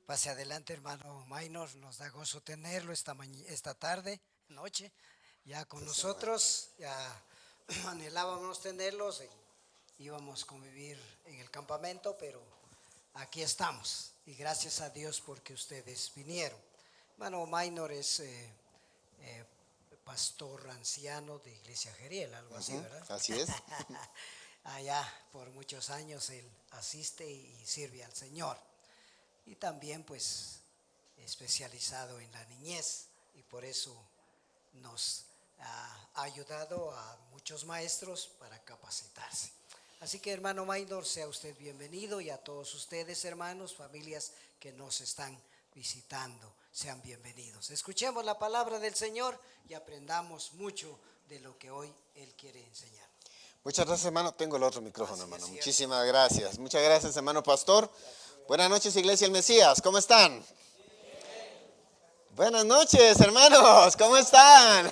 Pase adelante, hermano Maynor. Nos da gozo tenerlo esta tarde, noche, ya con nosotros. Ya anhelábamos tenerlos. Íbamos a convivir en el campamento, pero aquí estamos. Y gracias a Dios porque ustedes vinieron. Hermano Maynor es eh, pastor anciano de Iglesia Jeriel, algo así, ¿verdad? Así es. Allá por muchos años él asiste y sirve al Señor. Y también pues especializado en la niñez, y por eso nos ha ayudado a muchos maestros para capacitarse. Así que, hermano Maynor, sea usted bienvenido, y a todos ustedes, hermanos, familias que nos están visitando, sean bienvenidos. Escuchemos la palabra del Señor y aprendamos mucho de lo que hoy Él quiere enseñar. Muchas gracias, hermano. Tengo el otro micrófono, Así hermano. es, Muchísimas gracias. Muchas gracias, hermano pastor. Buenas noches, Iglesia El Mesías. ¿Cómo están? Buenas noches, hermanos. ¿Cómo están?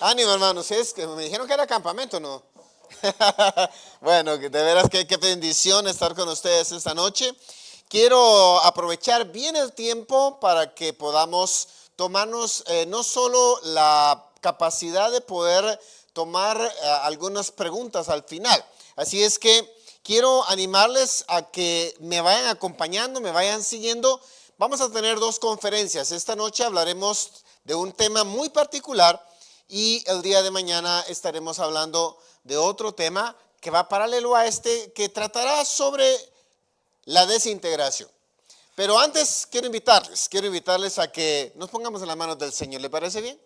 Ánimo, hermanos. Es que me dijeron que era campamento, ¿no? Bueno, de veras que qué bendición estar con ustedes esta noche. Quiero aprovechar bien el tiempo para que podamos tomarnos no solo la capacidad de poder tomar algunas preguntas al final. Así es que quiero animarles a que me vayan acompañando, me vayan siguiendo. Vamos a tener dos conferencias. Esta noche hablaremos de un tema muy particular y el día de mañana estaremos hablando de otro tema que va paralelo a este, que tratará sobre la desintegración. Pero antes quiero invitarles a que nos pongamos en las manos del Señor. ¿Le parece bien?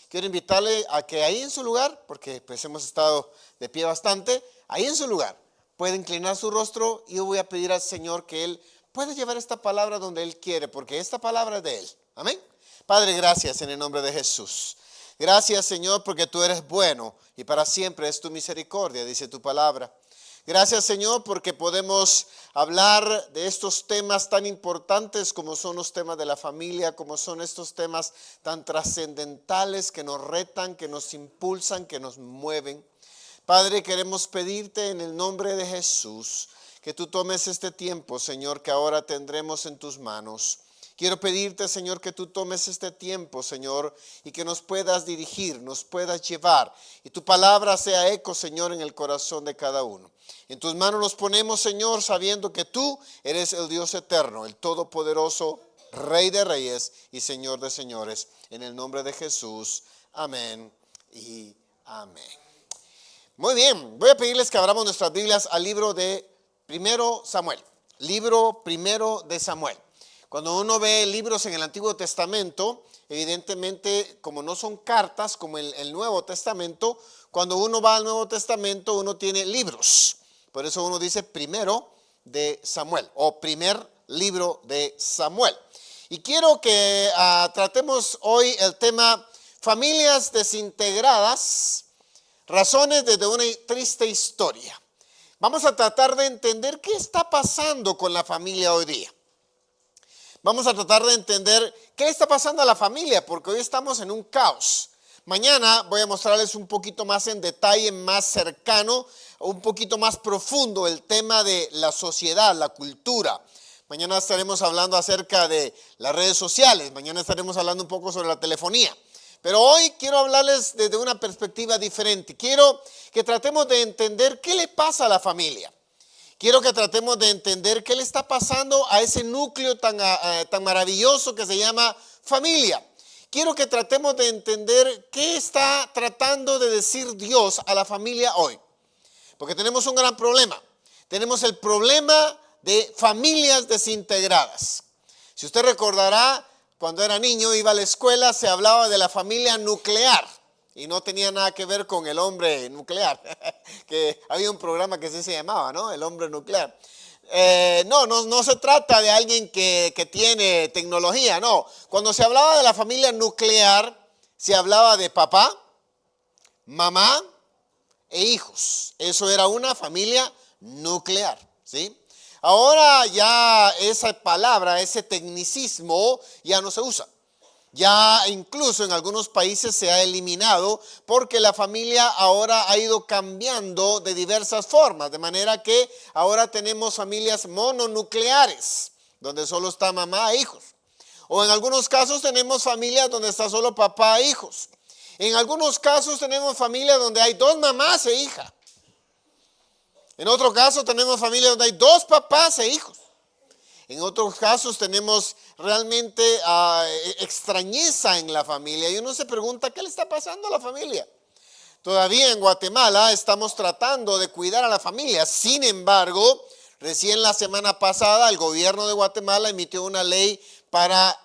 Quiero invitarle a que ahí en su lugar, porque pues hemos estado de pie bastante, ahí en su lugar puede inclinar su rostro, y yo voy a pedir al Señor que Él pueda llevar esta palabra donde Él quiere, porque esta palabra es de Él. Amén. Padre, gracias en el nombre de Jesús. Gracias, Señor, porque tú eres bueno y para siempre es tu misericordia, dice tu palabra. Gracias, Señor, porque podemos hablar de estos temas tan importantes como son los temas de la familia, como son estos temas tan trascendentales que nos retan, que nos impulsan, que nos mueven. Padre, queremos pedirte en el nombre de Jesús que tú tomes este tiempo, Señor, que ahora tendremos en tus manos. Quiero pedirte, Señor, que tú tomes este tiempo, Señor, y que nos puedas dirigir, nos puedas llevar, y tu palabra sea eco, Señor, en el corazón de cada uno. En tus manos nos ponemos, Señor, sabiendo que tú eres el Dios eterno, el todopoderoso, Rey de reyes y Señor de señores. En el nombre de Jesús, amén y amén. Muy bien, voy a pedirles que abramos nuestras Biblias al libro de Primero Samuel. Libro Primero de Samuel. Cuando uno ve libros en el Antiguo Testamento, evidentemente, como no son cartas como el Nuevo Testamento, cuando uno va al Nuevo Testamento, uno tiene libros. Por eso uno dice Primero de Samuel o primer libro de Samuel. Y quiero que tratemos hoy el tema familias desintegradas, razones desde una triste historia. Vamos a tratar de entender qué está pasando con la familia hoy día. Vamos a tratar de entender qué le está pasando a la familia, porque hoy estamos en un caos. Mañana voy a mostrarles un poquito más en detalle, más cercano, un poquito más profundo el tema de la sociedad, la cultura. Mañana estaremos hablando acerca de las redes sociales, mañana estaremos hablando un poco sobre la telefonía. Pero hoy quiero hablarles desde una perspectiva diferente. Quiero que tratemos de entender qué le pasa a la familia. Quiero que tratemos de entender qué le está pasando a ese núcleo tan maravilloso que se llama familia. Quiero que tratemos de entender qué está tratando de decir Dios a la familia hoy. Porque tenemos un gran problema. Tenemos el problema de familias desintegradas. Si usted recordará, cuando era niño, iba a la escuela, se hablaba de la familia nuclear. Y no tenía nada que ver con el hombre nuclear, que había un programa que así se llamaba, ¿no? El hombre nuclear. No se trata de alguien que tiene tecnología, no. Cuando se hablaba de la familia nuclear, se hablaba de papá, mamá e hijos. Eso era una familia nuclear, ¿sí? Ahora ya esa palabra, ese tecnicismo ya no se usa. Ya incluso en algunos países se ha eliminado porque la familia ahora ha ido cambiando de diversas formas, de manera que ahora tenemos familias mononucleares. donde solo está mamá e hijos. O en algunos casos tenemos familias donde está solo papá e hijos. En algunos casos tenemos familias donde hay 2 mamás e hija. En otro caso tenemos familias donde hay 2 papás e hijos. En otros casos tenemos realmente extrañeza en la familia y uno se pregunta, ¿qué le está pasando a la familia? Todavía en Guatemala estamos tratando de cuidar a la familia. Sin embargo, recién la semana pasada el gobierno de Guatemala emitió una ley para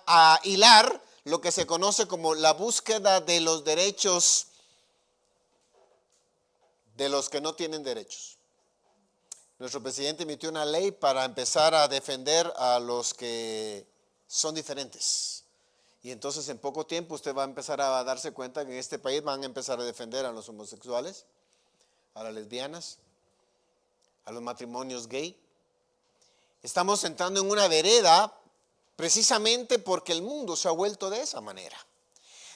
hilar lo que se conoce como la búsqueda de los derechos de los que no tienen derechos. Nuestro presidente emitió una ley para empezar a defender a los que son diferentes. Y entonces en poco tiempo usted va a empezar a darse cuenta que en este país van a empezar a defender a los homosexuales, a las lesbianas, a los matrimonios gay. Estamos entrando en una vereda precisamente porque el mundo se ha vuelto de esa manera.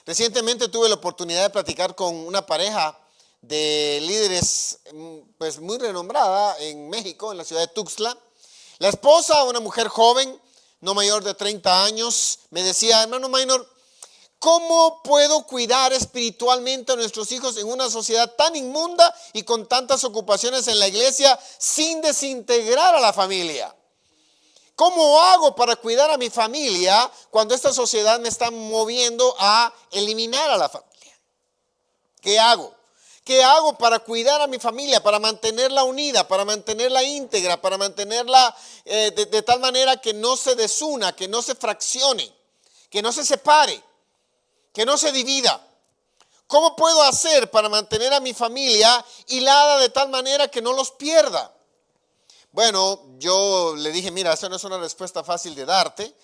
Recientemente tuve la oportunidad de platicar con una pareja de líderes pues muy renombrada en México, en la ciudad de Tuxtla. La esposa, una mujer joven, no mayor de 30 años, me decía, hermano Minor, ¿cómo puedo cuidar espiritualmente a nuestros hijos en una sociedad tan inmunda y con tantas ocupaciones en la iglesia sin desintegrar a la familia? ¿Cómo hago para cuidar a mi familia cuando esta sociedad me está moviendo a eliminar a la familia? ¿Qué hago? ¿Qué hago para cuidar a mi familia, para mantenerla unida, para mantenerla íntegra, para mantenerla de tal manera que no se desuna, que no se fraccione, que no se separe, que no se divida? ¿Cómo puedo hacer para mantener a mi familia hilada de tal manera que no los pierda? Bueno, yo le dije, mira, esa no es una respuesta fácil de darte,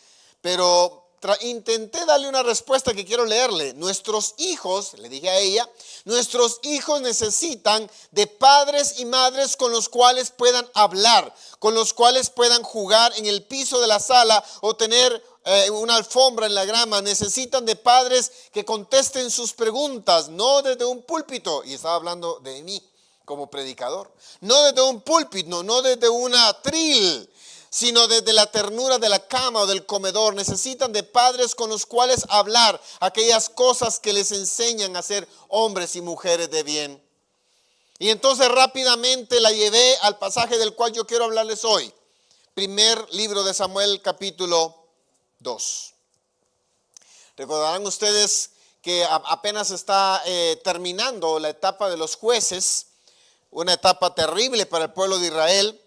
pero intenté darle una respuesta que quiero leerle. Nuestros hijos, le dije a ella, nuestros hijos necesitan de padres y madres con los cuales puedan hablar, con los cuales puedan jugar en el piso de la sala o tener una alfombra en la grama. Necesitan de padres que contesten sus preguntas, no desde un púlpito. Y estaba hablando de mí como predicador. No desde un púlpito, no desde un atril, sino desde la ternura de la cama o del comedor. Necesitan de padres con los cuales hablar aquellas cosas que les enseñan a ser hombres y mujeres de bien. Y entonces rápidamente la llevé al pasaje del cual yo quiero hablarles hoy. Primer libro de Samuel, capítulo 2. Recordarán ustedes que apenas está terminando la etapa de los jueces, una etapa terrible para el pueblo de Israel.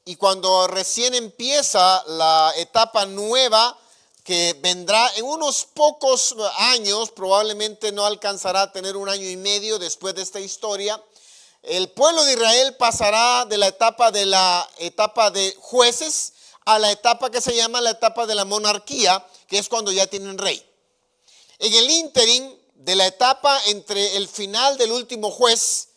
Y cuando recién empieza la etapa nueva que vendrá en unos pocos años, probablemente no alcanzará a tener 1 año y medio después de esta historia, el pueblo de Israel pasará de la etapa de jueces a la etapa que se llama la etapa de la monarquía, que es cuando ya tienen rey. En el ínterin de la etapa entre el final del último juez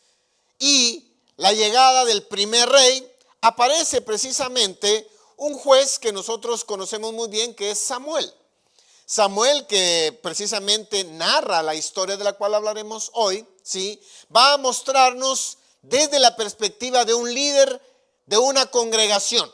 y la llegada del primer rey, aparece precisamente un juez que nosotros conocemos muy bien, que es Samuel. Samuel, que precisamente narra la historia de la cual hablaremos hoy, ¿sí? Va a mostrarnos desde la perspectiva de un líder de una congregación.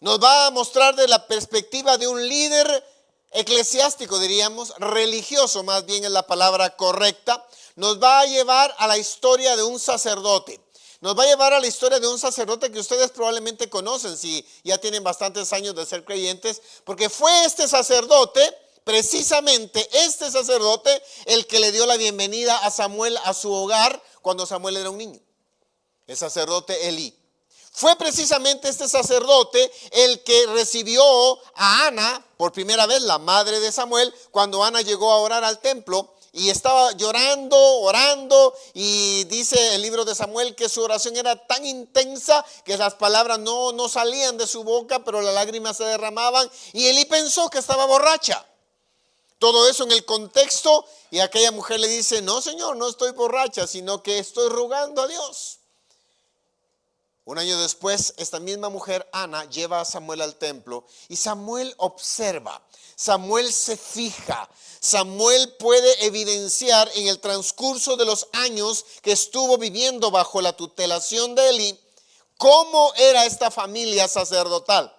Nos va a mostrar desde la perspectiva de un líder eclesiástico, diríamos, religioso, más bien es la palabra correcta. Nos va a llevar a la historia de un sacerdote. Nos va a llevar a la historia de un sacerdote que ustedes probablemente conocen si ya tienen bastantes años de ser creyentes, porque fue este sacerdote, precisamente este sacerdote, el que le dio la bienvenida a Samuel a su hogar cuando Samuel era un niño. El sacerdote Elí. Fue precisamente este sacerdote el que recibió a Ana por primera vez, la madre de Samuel, cuando Ana llegó a orar al templo. Y estaba llorando, orando, y dice el libro de Samuel que su oración era tan intensa que las palabras no salían de su boca, pero las lágrimas se derramaban, y Elí pensó que estaba borracha. Todo eso en el contexto, y aquella mujer le dice, no señor, no estoy borracha, sino que estoy rogando a Dios. 1 año después, esta misma mujer, Ana, lleva a Samuel al templo, y Samuel observa, Samuel se fija, Samuel puede evidenciar en el transcurso de los años que estuvo viviendo bajo la tutelación de Elí, cómo era esta familia sacerdotal.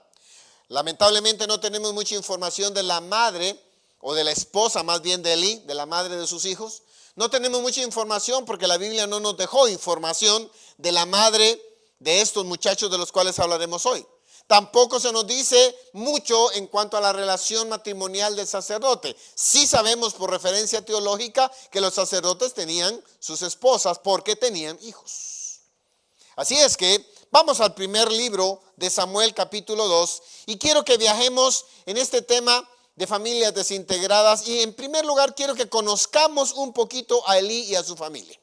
Lamentablemente no tenemos mucha información de la madre o de la esposa más bien de Elí, de la madre de sus hijos. No tenemos mucha información porque la Biblia no nos dejó información de la madre de estos muchachos de los cuales hablaremos hoy. Tampoco se nos dice mucho en cuanto a la relación matrimonial del sacerdote. Sí sabemos por referencia teológica que los sacerdotes tenían sus esposas porque tenían hijos. Así es que vamos al primer libro de Samuel, capítulo 2, y quiero que viajemos en este tema de familias desintegradas. Y en primer lugar quiero que conozcamos un poquito a Elí y a su familia.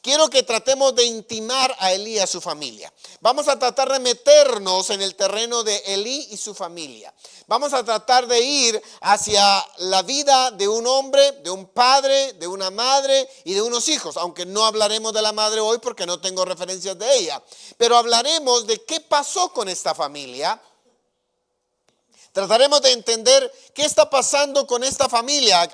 Quiero que tratemos de intimar a Elí y a su familia. Vamos a tratar de meternos en el terreno de Elí y su familia. Vamos a tratar de ir hacia la vida de un hombre, de un padre, de una madre y de unos hijos. Aunque no hablaremos de la madre hoy porque no tengo referencias de ella. Pero hablaremos de qué pasó con esta familia. Trataremos de entender qué está pasando con esta familia,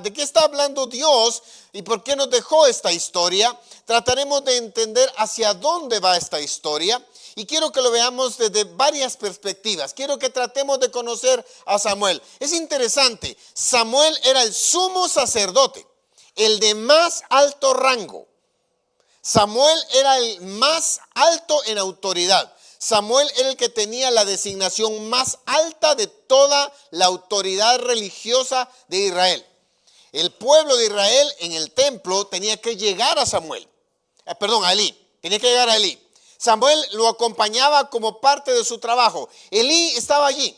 de qué está hablando Dios y por qué nos dejó esta historia. Trataremos de entender hacia dónde va esta historia y quiero que lo veamos desde varias perspectivas. Quiero que tratemos de conocer a Samuel. Es interesante, Samuel era el sumo sacerdote, el de más alto rango. Samuel era el más alto en autoridad. Samuel era el que tenía la designación más alta de toda la autoridad religiosa de Israel. El pueblo de Israel en el templo tenía que llegar a a Elí. Tenía que llegar a Elí. Samuel lo acompañaba como parte de su trabajo. Elí estaba allí.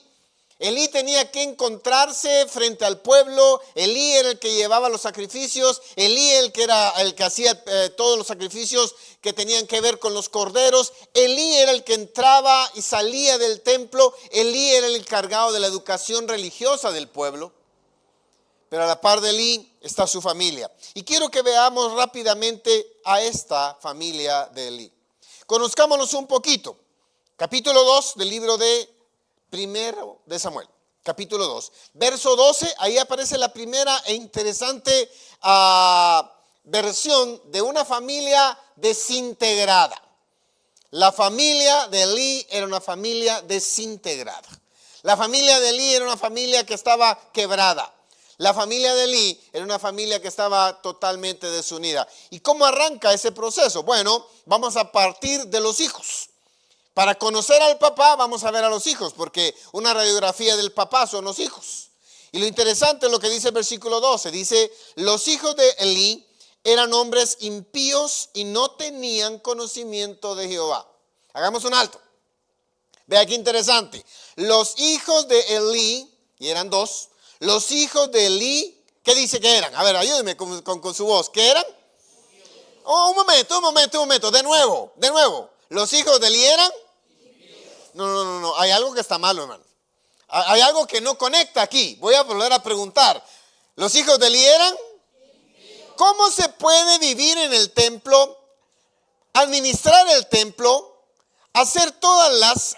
Elí tenía que encontrarse frente al pueblo. Elí era el que llevaba los sacrificios. Elí era el que hacía todos los sacrificios que tenían que ver con los corderos. Elí era el que entraba y salía del templo. Elí era el encargado de la educación religiosa del pueblo. Pero a la par de Elí está su familia. Y quiero que veamos rápidamente a esta familia de Elí. Conozcámonos un poquito. Capítulo 2 del libro de Primero de Samuel, capítulo 2, verso 12, ahí aparece la primera e interesante versión de una familia desintegrada. La familia de Elí era una familia desintegrada. La familia de Elí era una familia que estaba quebrada. La familia de Elí era una familia que estaba totalmente desunida. ¿Y cómo arranca ese proceso? Bueno, vamos a partir de los hijos. Para conocer al papá vamos a ver a los hijos, porque una radiografía del papá son los hijos. Y lo interesante es lo que dice el versículo 12. Dice, los hijos de Elí eran hombres impíos y no tenían conocimiento de Jehová. Hagamos un alto. Vea qué interesante. Los hijos de Elí, y eran dos, los hijos de Elí, ¿qué dice que eran? A ver, ayúdeme con su voz. ¿Qué eran? Oh, un momento. De nuevo. Los hijos de Elí eran. No. Hay algo que está malo, hermano. Hay algo que no conecta aquí. Voy a volver a preguntar. ¿Los hijos de Elí eran? ¿Cómo se puede vivir en el templo, administrar el templo, hacer todas las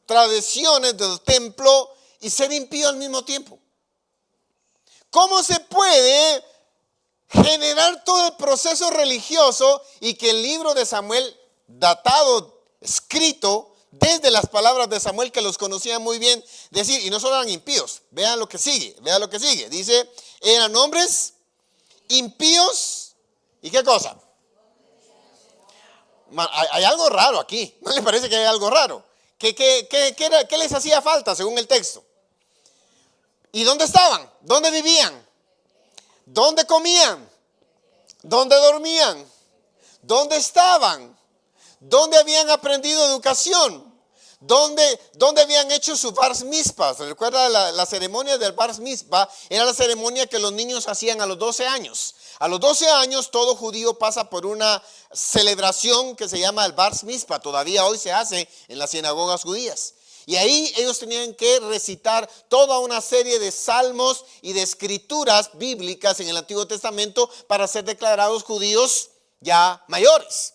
tradiciones del templo y ser impío al mismo tiempo? ¿Cómo se puede generar todo el proceso religioso y que el libro de Samuel, datado, escrito desde las palabras de Samuel, que los conocía muy bien, decir, y no solo eran impíos, vean lo que sigue, dice, eran hombres impíos, ¿y qué cosa? Hay algo raro aquí, ¿no le parece que hay algo raro? ¿Qué les hacía falta según el texto? ¿Y dónde estaban? ¿Dónde vivían? ¿Dónde comían? ¿Dónde dormían? ¿Dónde estaban? ¿Dónde habían aprendido educación? ¿Dónde habían hecho su bar mitzvah? ¿Se recuerda la ceremonia del bar mitzvah? Era la ceremonia que los niños hacían a los 12 años. A los 12 años todo judío pasa por una celebración que se llama el bar mitzvah. Todavía hoy se hace en las sinagogas judías. Y ahí ellos tenían que recitar toda una serie de salmos y de escrituras bíblicas en el Antiguo Testamento para ser declarados judíos ya mayores.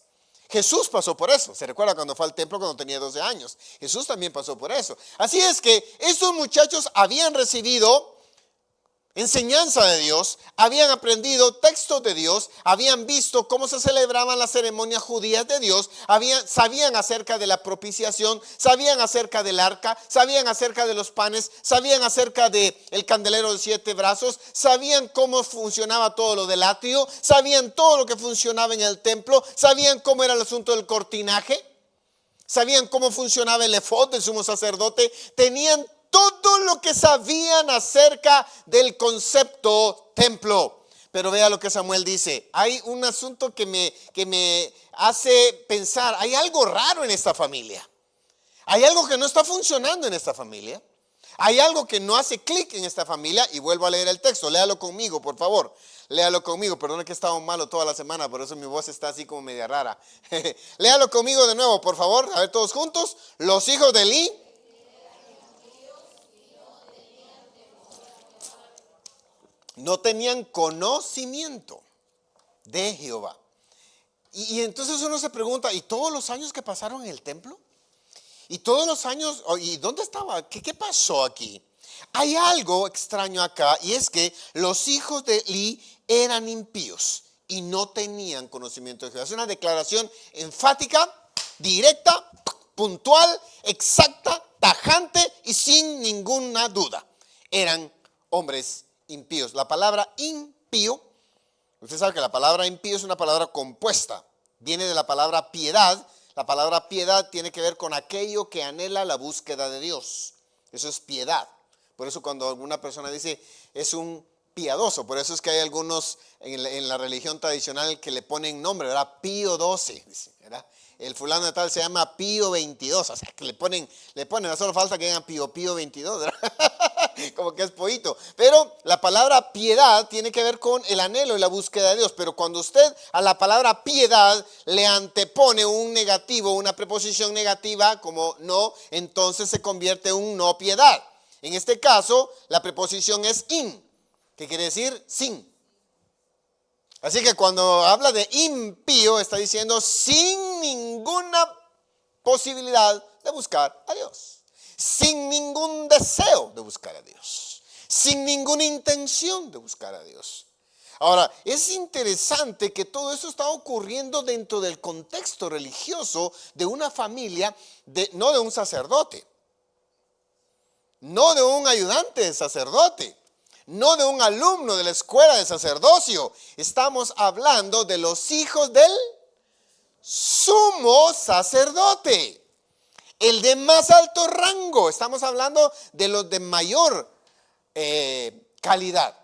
Jesús pasó por eso. ¿Se recuerda cuando fue al templo cuando tenía 12 años? Jesús también pasó por eso. Así es que estos muchachos habían recibido enseñanza de Dios, habían aprendido textos de Dios, habían visto cómo se celebraban las ceremonias judías de Dios, sabían acerca de la propiciación, sabían acerca del arca, sabían acerca de los panes, sabían acerca del candelero de 7 brazos, sabían cómo funcionaba todo lo del atrio, sabían todo lo que funcionaba en el templo, sabían cómo era el asunto del cortinaje, sabían cómo funcionaba el efod del sumo sacerdote, tenían todo lo que sabían acerca del concepto templo. Pero vea lo que Samuel dice. Hay un asunto que me hace pensar, hay algo raro en esta familia. Hay algo que no está funcionando en esta familia. Hay algo que no hace clic en esta familia. Y vuelvo a leer el texto. Léalo conmigo, por favor. Léalo conmigo. Perdón que he estado malo toda la semana, por eso mi voz está así como media rara. Léalo conmigo de nuevo, por favor. A ver, todos juntos. Los hijos de Elí no tenían conocimiento de Jehová. Y entonces uno se pregunta, ¿y todos los años que pasaron en el templo? ¿Y todos los años? ¿Y dónde estaba? ¿Qué pasó aquí? Hay algo extraño acá, y es que los hijos de Elí eran impíos y no tenían conocimiento de Jehová. Es una declaración enfática, directa, puntual, exacta, tajante y sin ninguna duda. Eran hombres impíos. La palabra impío, usted sabe que la palabra impío es una palabra compuesta, viene de la palabra piedad. La palabra piedad tiene que ver con aquello que anhela la búsqueda de Dios. Eso es piedad. Por eso cuando alguna persona dice es un piadoso, por eso es que hay algunos en la religión tradicional que le ponen nombre, ¿verdad? Pío XII, ¿verdad? El fulano de tal se llama Pío 22, o sea que le ponen, no solo falta que digan Pío 22, ¿verdad? Como que es poquito. Pero la palabra piedad tiene que ver con el anhelo y la búsqueda de Dios. Pero cuando usted a la palabra piedad le antepone un negativo, una preposición negativa como no, entonces se convierte en un no piedad. En este caso, la preposición es in, que quiere decir sin. Así que cuando habla de impío, está diciendo sin ninguna posibilidad de buscar a Dios. Sin ningún deseo de buscar a Dios. Sin ninguna intención de buscar a Dios. Ahora, es interesante que todo eso está ocurriendo dentro del contexto religioso de una familia, no de un sacerdote, no de un ayudante de sacerdote, no de un alumno de la escuela de sacerdocio. Estamos hablando de los hijos del sumo sacerdote. El de más alto rango. Estamos hablando de los de mayor calidad.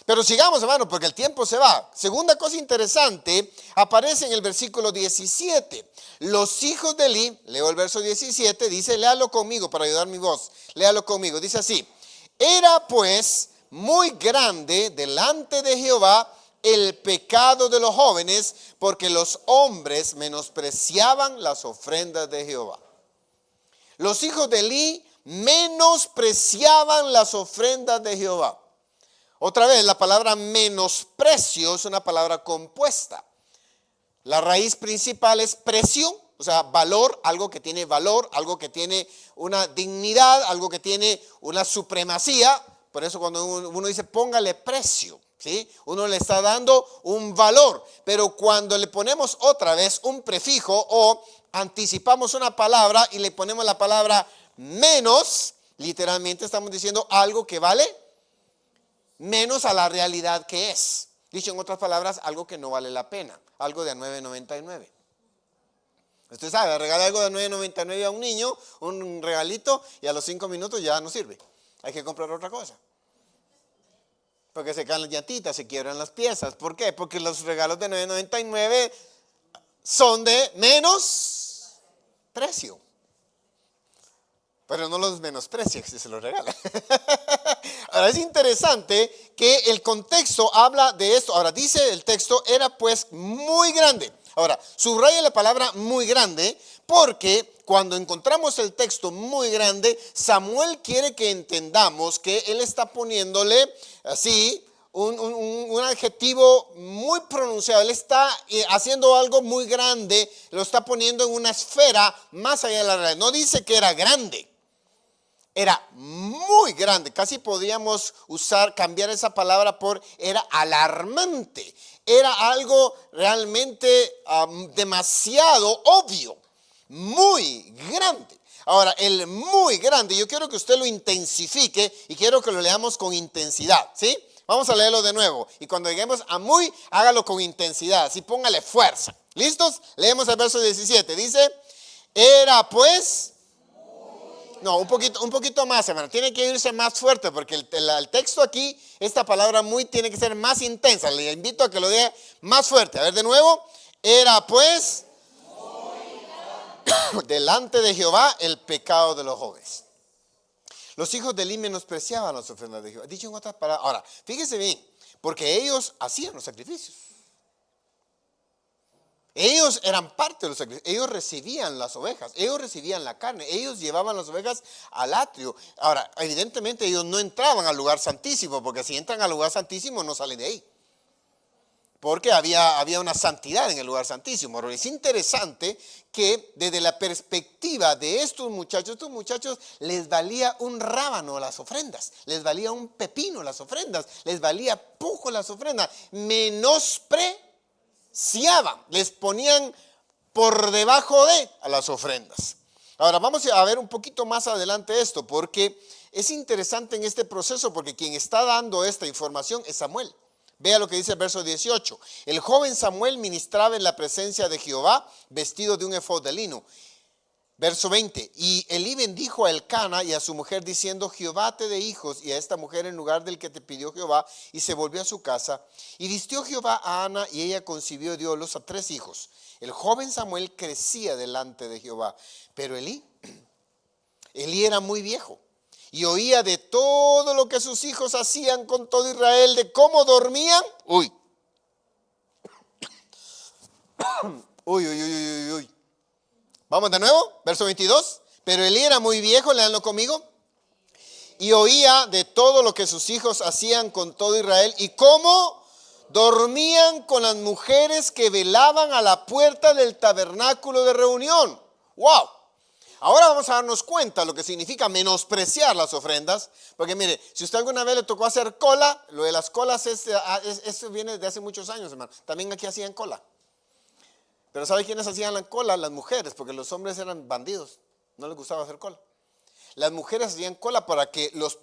Pero sigamos, hermano, porque el tiempo se va. Segunda cosa interesante, aparece en el versículo 17. Los hijos de Elí, leo el verso 17, dice, léalo conmigo para ayudar mi voz. Léalo conmigo, dice así. Era pues muy grande delante de Jehová el pecado de los jóvenes, porque los hombres menospreciaban las ofrendas de Jehová. Los hijos de Elí menospreciaban las ofrendas de Jehová. Otra vez, la palabra menosprecio es una palabra compuesta. La raíz principal es precio, o sea, valor, algo que tiene valor, algo que tiene una dignidad, algo que tiene una supremacía. Por eso cuando uno dice póngale precio, ¿sí? Uno le está dando un valor. Pero cuando le ponemos otra vez un prefijo o anticipamos una palabra y le ponemos la palabra menos, literalmente estamos diciendo algo que vale menos a la realidad que es. Dicho en otras palabras, algo que no vale la pena, algo de a $9.99. Usted sabe, regala algo de $9.99 a un niño, un regalito, y a los 5 minutos ya no sirve. Hay que comprar otra cosa. Porque se caen las llantitas, se quiebran las piezas. ¿Por qué? Porque los regalos de $9.99 son de menos precio. Pero no los menosprecia si se los regala. Ahora es interesante que el contexto habla de esto. Ahora dice el texto, era pues muy grande. Ahora, subraya la palabra muy grande porque cuando encontramos el texto muy grande, Samuel quiere que entendamos que él está poniéndole así un adjetivo muy pronunciado. Él está haciendo algo muy grande, lo está poniendo en una esfera más allá de la realidad. No dice que era grande. era muy grande, casi podríamos cambiar esa palabra por era alarmante, era algo realmente demasiado obvio, muy grande. Ahora, el muy grande, yo quiero que usted lo intensifique y quiero que lo leamos con intensidad, ¿sí? Vamos a leerlo de nuevo y cuando lleguemos a muy, hágalo con intensidad, así póngale fuerza. ¿Listos? Leemos el verso 17, dice, era pues... No, un poquito más, hermano. Tiene que irse más fuerte porque el texto aquí, esta palabra muy tiene que ser más intensa. Le invito a que lo diga más fuerte. A ver de nuevo. Era pues delante de Jehová el pecado de los jóvenes. Los hijos de Eli menospreciaban las ofrendas de Jehová. Dicho en otras palabras. Ahora, fíjese bien, porque ellos hacían los sacrificios. Ellos eran parte de los sacrificios, ellos recibían las ovejas, ellos recibían la carne, ellos llevaban las ovejas al atrio. Ahora, evidentemente ellos no entraban al lugar santísimo, porque si entran al lugar santísimo no salen de ahí. Porque había una santidad en el lugar santísimo. Pero es interesante que desde la perspectiva de estos muchachos les valía un rábano las ofrendas, les valía un pepino las ofrendas, les valía poco las ofrendas, les ponían por debajo de a las ofrendas. Ahora vamos a ver un poquito más adelante esto, porque es interesante en este proceso, porque quien está dando esta información es Samuel. Vea lo que dice el verso 18. El joven Samuel ministraba en la presencia de Jehová, vestido de un efod de lino. Verso 20, y Elí bendijo a Elcana y a su mujer diciendo, Jehová te dé hijos, y a esta mujer en lugar del que te pidió Jehová, y se volvió a su casa. Y vistió Jehová a Ana, y ella concibió y diólos a 3 hijos. El joven Samuel crecía delante de Jehová, pero Elí era muy viejo, y oía de todo lo que sus hijos hacían con todo Israel, de cómo dormían. Uy. Vamos de nuevo, verso 22. Pero Elí era muy viejo, léanlo conmigo. Y oía de todo lo que sus hijos hacían con todo Israel y cómo dormían con las mujeres que velaban a la puerta del tabernáculo de reunión. ¡Wow! Ahora vamos a darnos cuenta de lo que significa menospreciar las ofrendas. Porque mire, si usted alguna vez le tocó hacer cola, lo de las colas eso viene de hace muchos años, hermano. También aquí hacían cola. Pero ¿sabe quiénes hacían la cola? Las mujeres, porque los hombres eran bandidos, no les gustaba hacer cola. Las mujeres hacían cola para que en las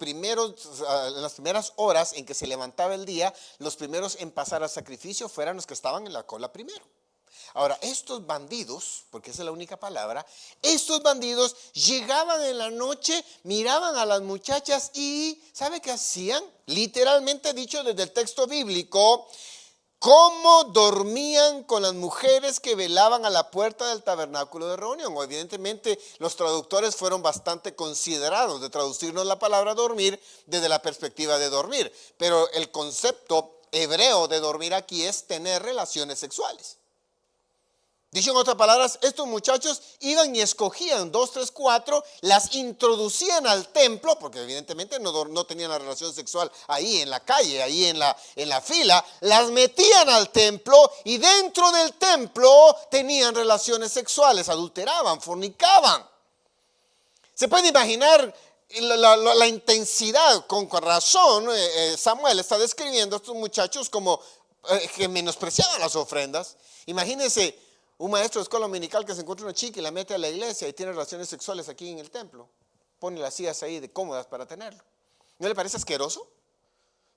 primeras horas en que se levantaba el día, los primeros en pasar al sacrificio fueran los que estaban en la cola primero. Ahora, estos bandidos, porque esa es la única palabra, estos bandidos llegaban en la noche, miraban a las muchachas y ¿sabe qué hacían? Literalmente dicho desde el texto bíblico, cómo dormían con las mujeres que velaban a la puerta del tabernáculo de reunión. Evidentemente los traductores fueron bastante considerados de traducirnos la palabra dormir desde la perspectiva de dormir. Pero el concepto hebreo de dormir aquí es tener relaciones sexuales. Dicho en otras palabras, estos muchachos iban y escogían 2, 3, 4, las introducían al templo, porque evidentemente no tenían la relación sexual ahí en la calle, ahí en la fila, las metían al templo y dentro del templo tenían relaciones sexuales, adulteraban, fornicaban. Se puede imaginar la intensidad, con razón Samuel está describiendo a estos muchachos como que menospreciaban las ofrendas. Imagínense un maestro de escuela dominical que se encuentra una chica y la mete a la iglesia y tiene relaciones sexuales aquí en el templo. Pone las sillas ahí de cómodas para tenerlo. ¿No le parece asqueroso?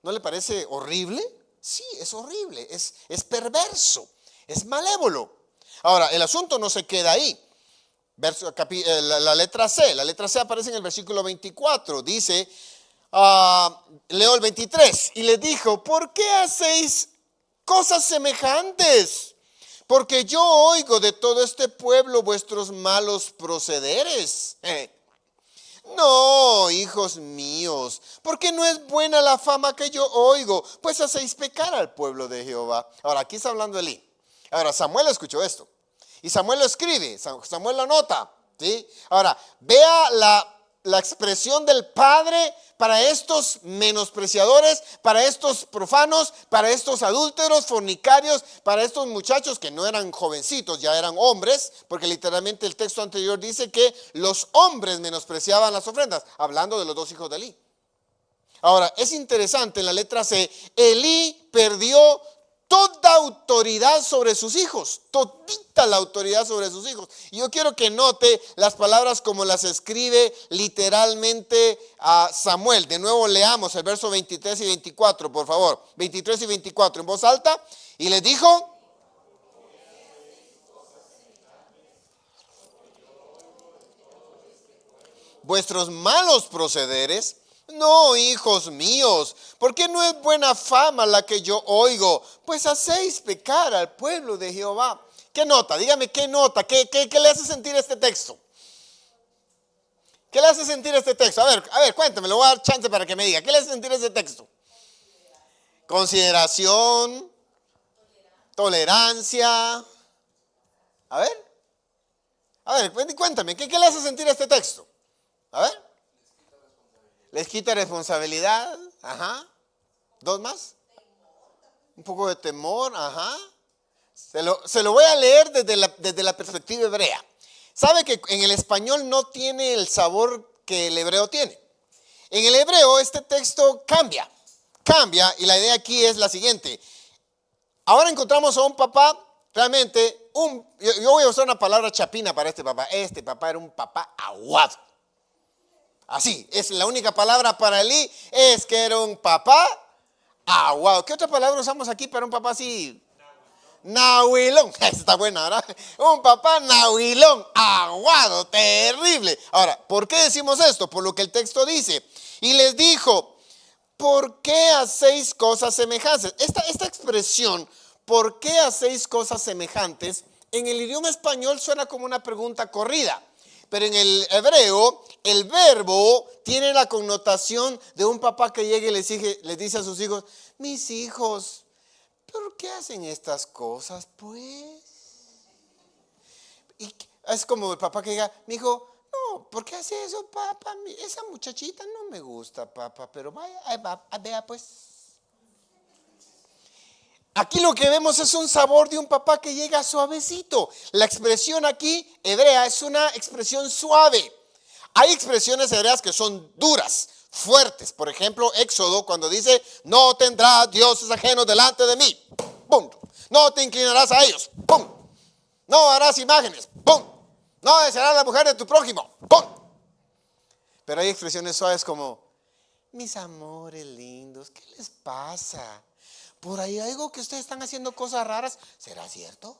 ¿No le parece horrible? Sí, es horrible, es perverso, es malévolo. Ahora, el asunto no se queda ahí. La letra C aparece en el versículo 24. Dice, leo el 23. Y le dijo, ¿por qué hacéis cosas semejantes? Porque yo oigo de todo este pueblo vuestros malos procederes. No, hijos míos, porque no es buena la fama que yo oigo, pues hacéis pecar al pueblo de Jehová. Ahora, aquí está hablando Elí. Ahora, Samuel escuchó esto. Y Samuel lo escribe, Samuel lo anota. ¿Sí? Ahora, vea la expresión del Padre para estos menospreciadores, para estos profanos, para estos adúlteros, fornicarios, para estos muchachos que no eran jovencitos, ya eran hombres, porque literalmente el texto anterior dice que los hombres menospreciaban las ofrendas, hablando de los dos hijos de Elí. Ahora, es interesante en la letra C, Elí perdió toda autoridad sobre sus hijos, todita la autoridad sobre sus hijos. Y yo quiero que note las palabras como las escribe literalmente a Samuel. De nuevo leamos el verso 23 y 24, por favor. 23 y 24 en voz alta. Y les dijo: vuestros malos procederes, no, hijos míos, porque no es buena fama la que yo oigo, pues hacéis pecar al pueblo de Jehová. ¿Qué nota? Dígame, ¿qué nota? ¿Qué le hace sentir este texto? ¿Qué le hace sentir este texto? A ver, cuéntame, le voy a dar chance para que me diga. ¿Qué le hace sentir este texto? Consideración, tolerancia. A ver, cuéntame, ¿qué le hace sentir este texto? A ver. Les quita responsabilidad, ajá. ¿Dos más? Un poco de temor, ajá. Se lo voy a leer desde la perspectiva hebrea. ¿Sabe que en el español no tiene el sabor que el hebreo tiene? En el hebreo este texto cambia, y la idea aquí es la siguiente. Ahora encontramos a un papá, realmente, yo voy a usar una palabra chapina para este papá. Este papá era un papá aguado. Así, es la única palabra para Elí, es que era un papá aguado. ¿Qué otra palabra usamos aquí para un papá así? Nahuilón. Esa está buena, ¿verdad? Un papá nahuilón, aguado, terrible. Ahora, ¿por qué decimos esto? Por lo que el texto dice. Y les dijo: ¿por qué hacéis cosas semejantes? Esta expresión, ¿por qué hacéis cosas semejantes? En el idioma español suena como una pregunta corrida. Pero en el hebreo, el verbo tiene la connotación de un papá que llega y les dice a sus hijos: mis hijos, ¿por qué hacen estas cosas, pues? Y es como el papá que diga: mi hijo, no, ¿por qué hace eso, papá? Esa muchachita no me gusta, papá, pero vea pues. Aquí lo que vemos es un sabor de un papá que llega suavecito. La expresión aquí hebrea es una expresión suave. Hay expresiones hebreas que son duras, fuertes. Por ejemplo, Éxodo, cuando dice: no tendrás dioses ajenos delante de mí. ¡Pum! No te inclinarás a ellos. ¡Pum! No harás imágenes. ¡Pum! No desearás la mujer de tu prójimo. ¡Pum! Pero hay expresiones suaves como: mis amores lindos, ¿qué les pasa? Por ahí algo que ustedes están haciendo cosas raras. ¿Será cierto?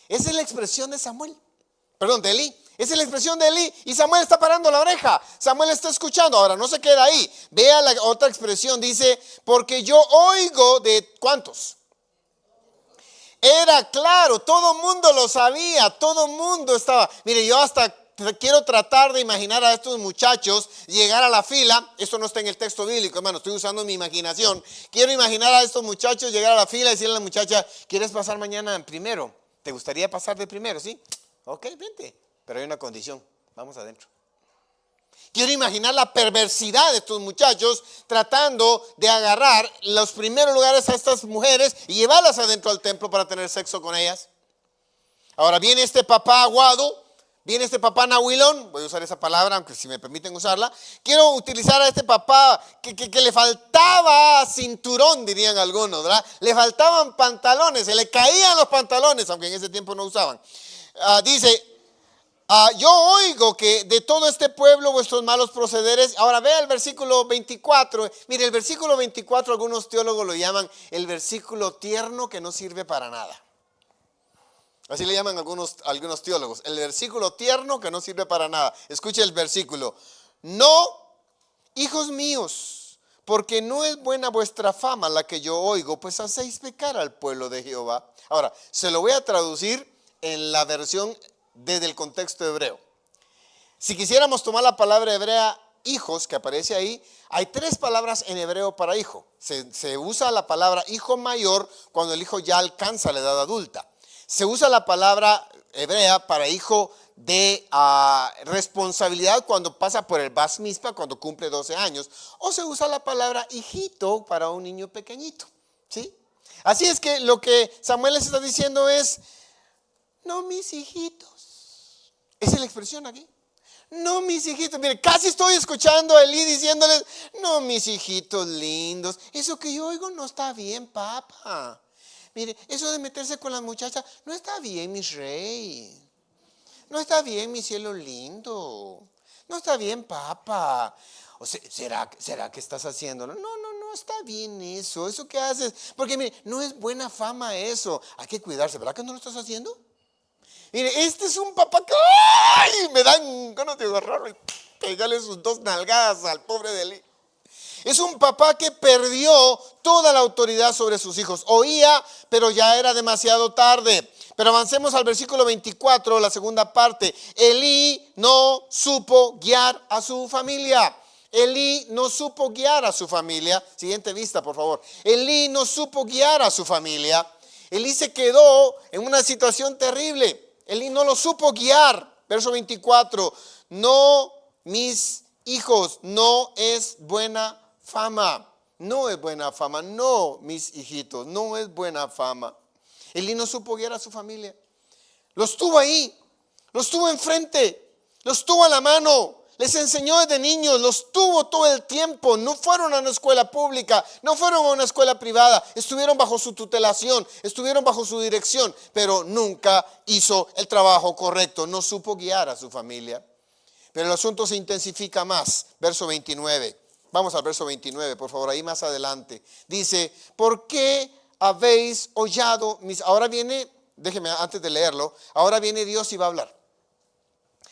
Esa es la expresión de de Elí. Esa es la expresión de Elí. Y Samuel está parando la oreja. Samuel está escuchando. Ahora no se queda ahí. Vea la otra expresión. Dice: porque yo oigo de ¿cuántos? Era claro. Todo el mundo lo sabía. Todo el mundo estaba. Mire, yo hasta quiero tratar de imaginar a estos muchachos llegar a la fila. Esto no está en el texto bíblico, hermano, estoy usando mi imaginación. Quiero imaginar a estos muchachos llegar a la fila y decirle a la muchacha: ¿quieres pasar mañana primero? ¿Te gustaría pasar de primero? ¿Sí? Ok, vente. Pero hay una condición. Vamos adentro. Quiero imaginar la perversidad de estos muchachos tratando de agarrar los primeros lugares a estas mujeres y llevarlas adentro al templo para tener sexo con ellas. Ahora viene este papá aguado. Viene este papá nahuilón, voy a usar esa palabra, aunque si me permiten usarla. Quiero utilizar a este papá que le faltaba cinturón, dirían algunos, ¿verdad? Le faltaban pantalones, se le caían los pantalones, aunque en ese tiempo no usaban. Dice: yo oigo que de todo este pueblo vuestros malos procederes. Ahora vea el versículo 24. Mire, el versículo 24 algunos teólogos lo llaman el versículo tierno que no sirve para nada. Así le llaman algunos teólogos. El versículo tierno que no sirve para nada. Escuche el versículo. No, hijos míos, porque no es buena vuestra fama la que yo oigo, pues hacéis pecar al pueblo de Jehová. Ahora, se lo voy a traducir en la versión desde el contexto hebreo. Si quisiéramos tomar la palabra hebrea hijos que aparece ahí, hay 3 palabras en hebreo para hijo. Se usa la palabra hijo mayor cuando el hijo ya alcanza la edad adulta. Se usa la palabra hebrea para hijo de responsabilidad cuando pasa por el Bas Mitzvah, cuando cumple 12 años. O se usa la palabra hijito para un niño pequeñito, ¿sí? Así es que lo que Samuel les está diciendo es, no mis hijitos. Esa es la expresión aquí. No mis hijitos. Mire, casi estoy escuchando a Elí diciéndoles, no mis hijitos lindos. Eso que yo oigo no está bien, papá. Mire, eso de meterse con las muchachas no está bien, mi rey. No está bien, mi cielo lindo. No está bien, papá. O sea, ¿será que estás haciéndolo? No está bien eso. ¿Eso qué haces? Porque mire, no es buena fama eso. Hay que cuidarse. ¿Verdad que no lo estás haciendo? Mire, este es un papá que ¡ay! Me dan ganas de agarrarlo y pegarle sus 2 nalgadas al pobre de Eli. Es un papá que perdió toda la autoridad sobre sus hijos. Oía, pero ya era demasiado tarde. Pero avancemos al versículo 24, la segunda parte. Elí no supo guiar a su familia. Elí no supo guiar a su familia. Siguiente vista, por favor. Elí no supo guiar a su familia. Elí se quedó en una situación terrible. Elí no lo supo guiar. Verso 24. No, mis hijos, no es buena fama. No es buena fama. No, mis hijitos, no es buena fama. Elí no supo guiar a su familia. Los tuvo ahí, los tuvo enfrente, los tuvo a la mano, les enseñó desde niños, los tuvo todo el tiempo. No fueron a una escuela pública, no fueron a una escuela privada, estuvieron bajo su tutelación, estuvieron bajo su dirección, pero nunca hizo el trabajo correcto, no supo guiar a su familia. Pero el asunto se intensifica más, verso 29. Vamos al verso 29, por favor, ahí más adelante. Dice, ¿por qué habéis hollado mis? Ahora viene, déjeme antes de leerlo, ahora viene Dios y va a hablar.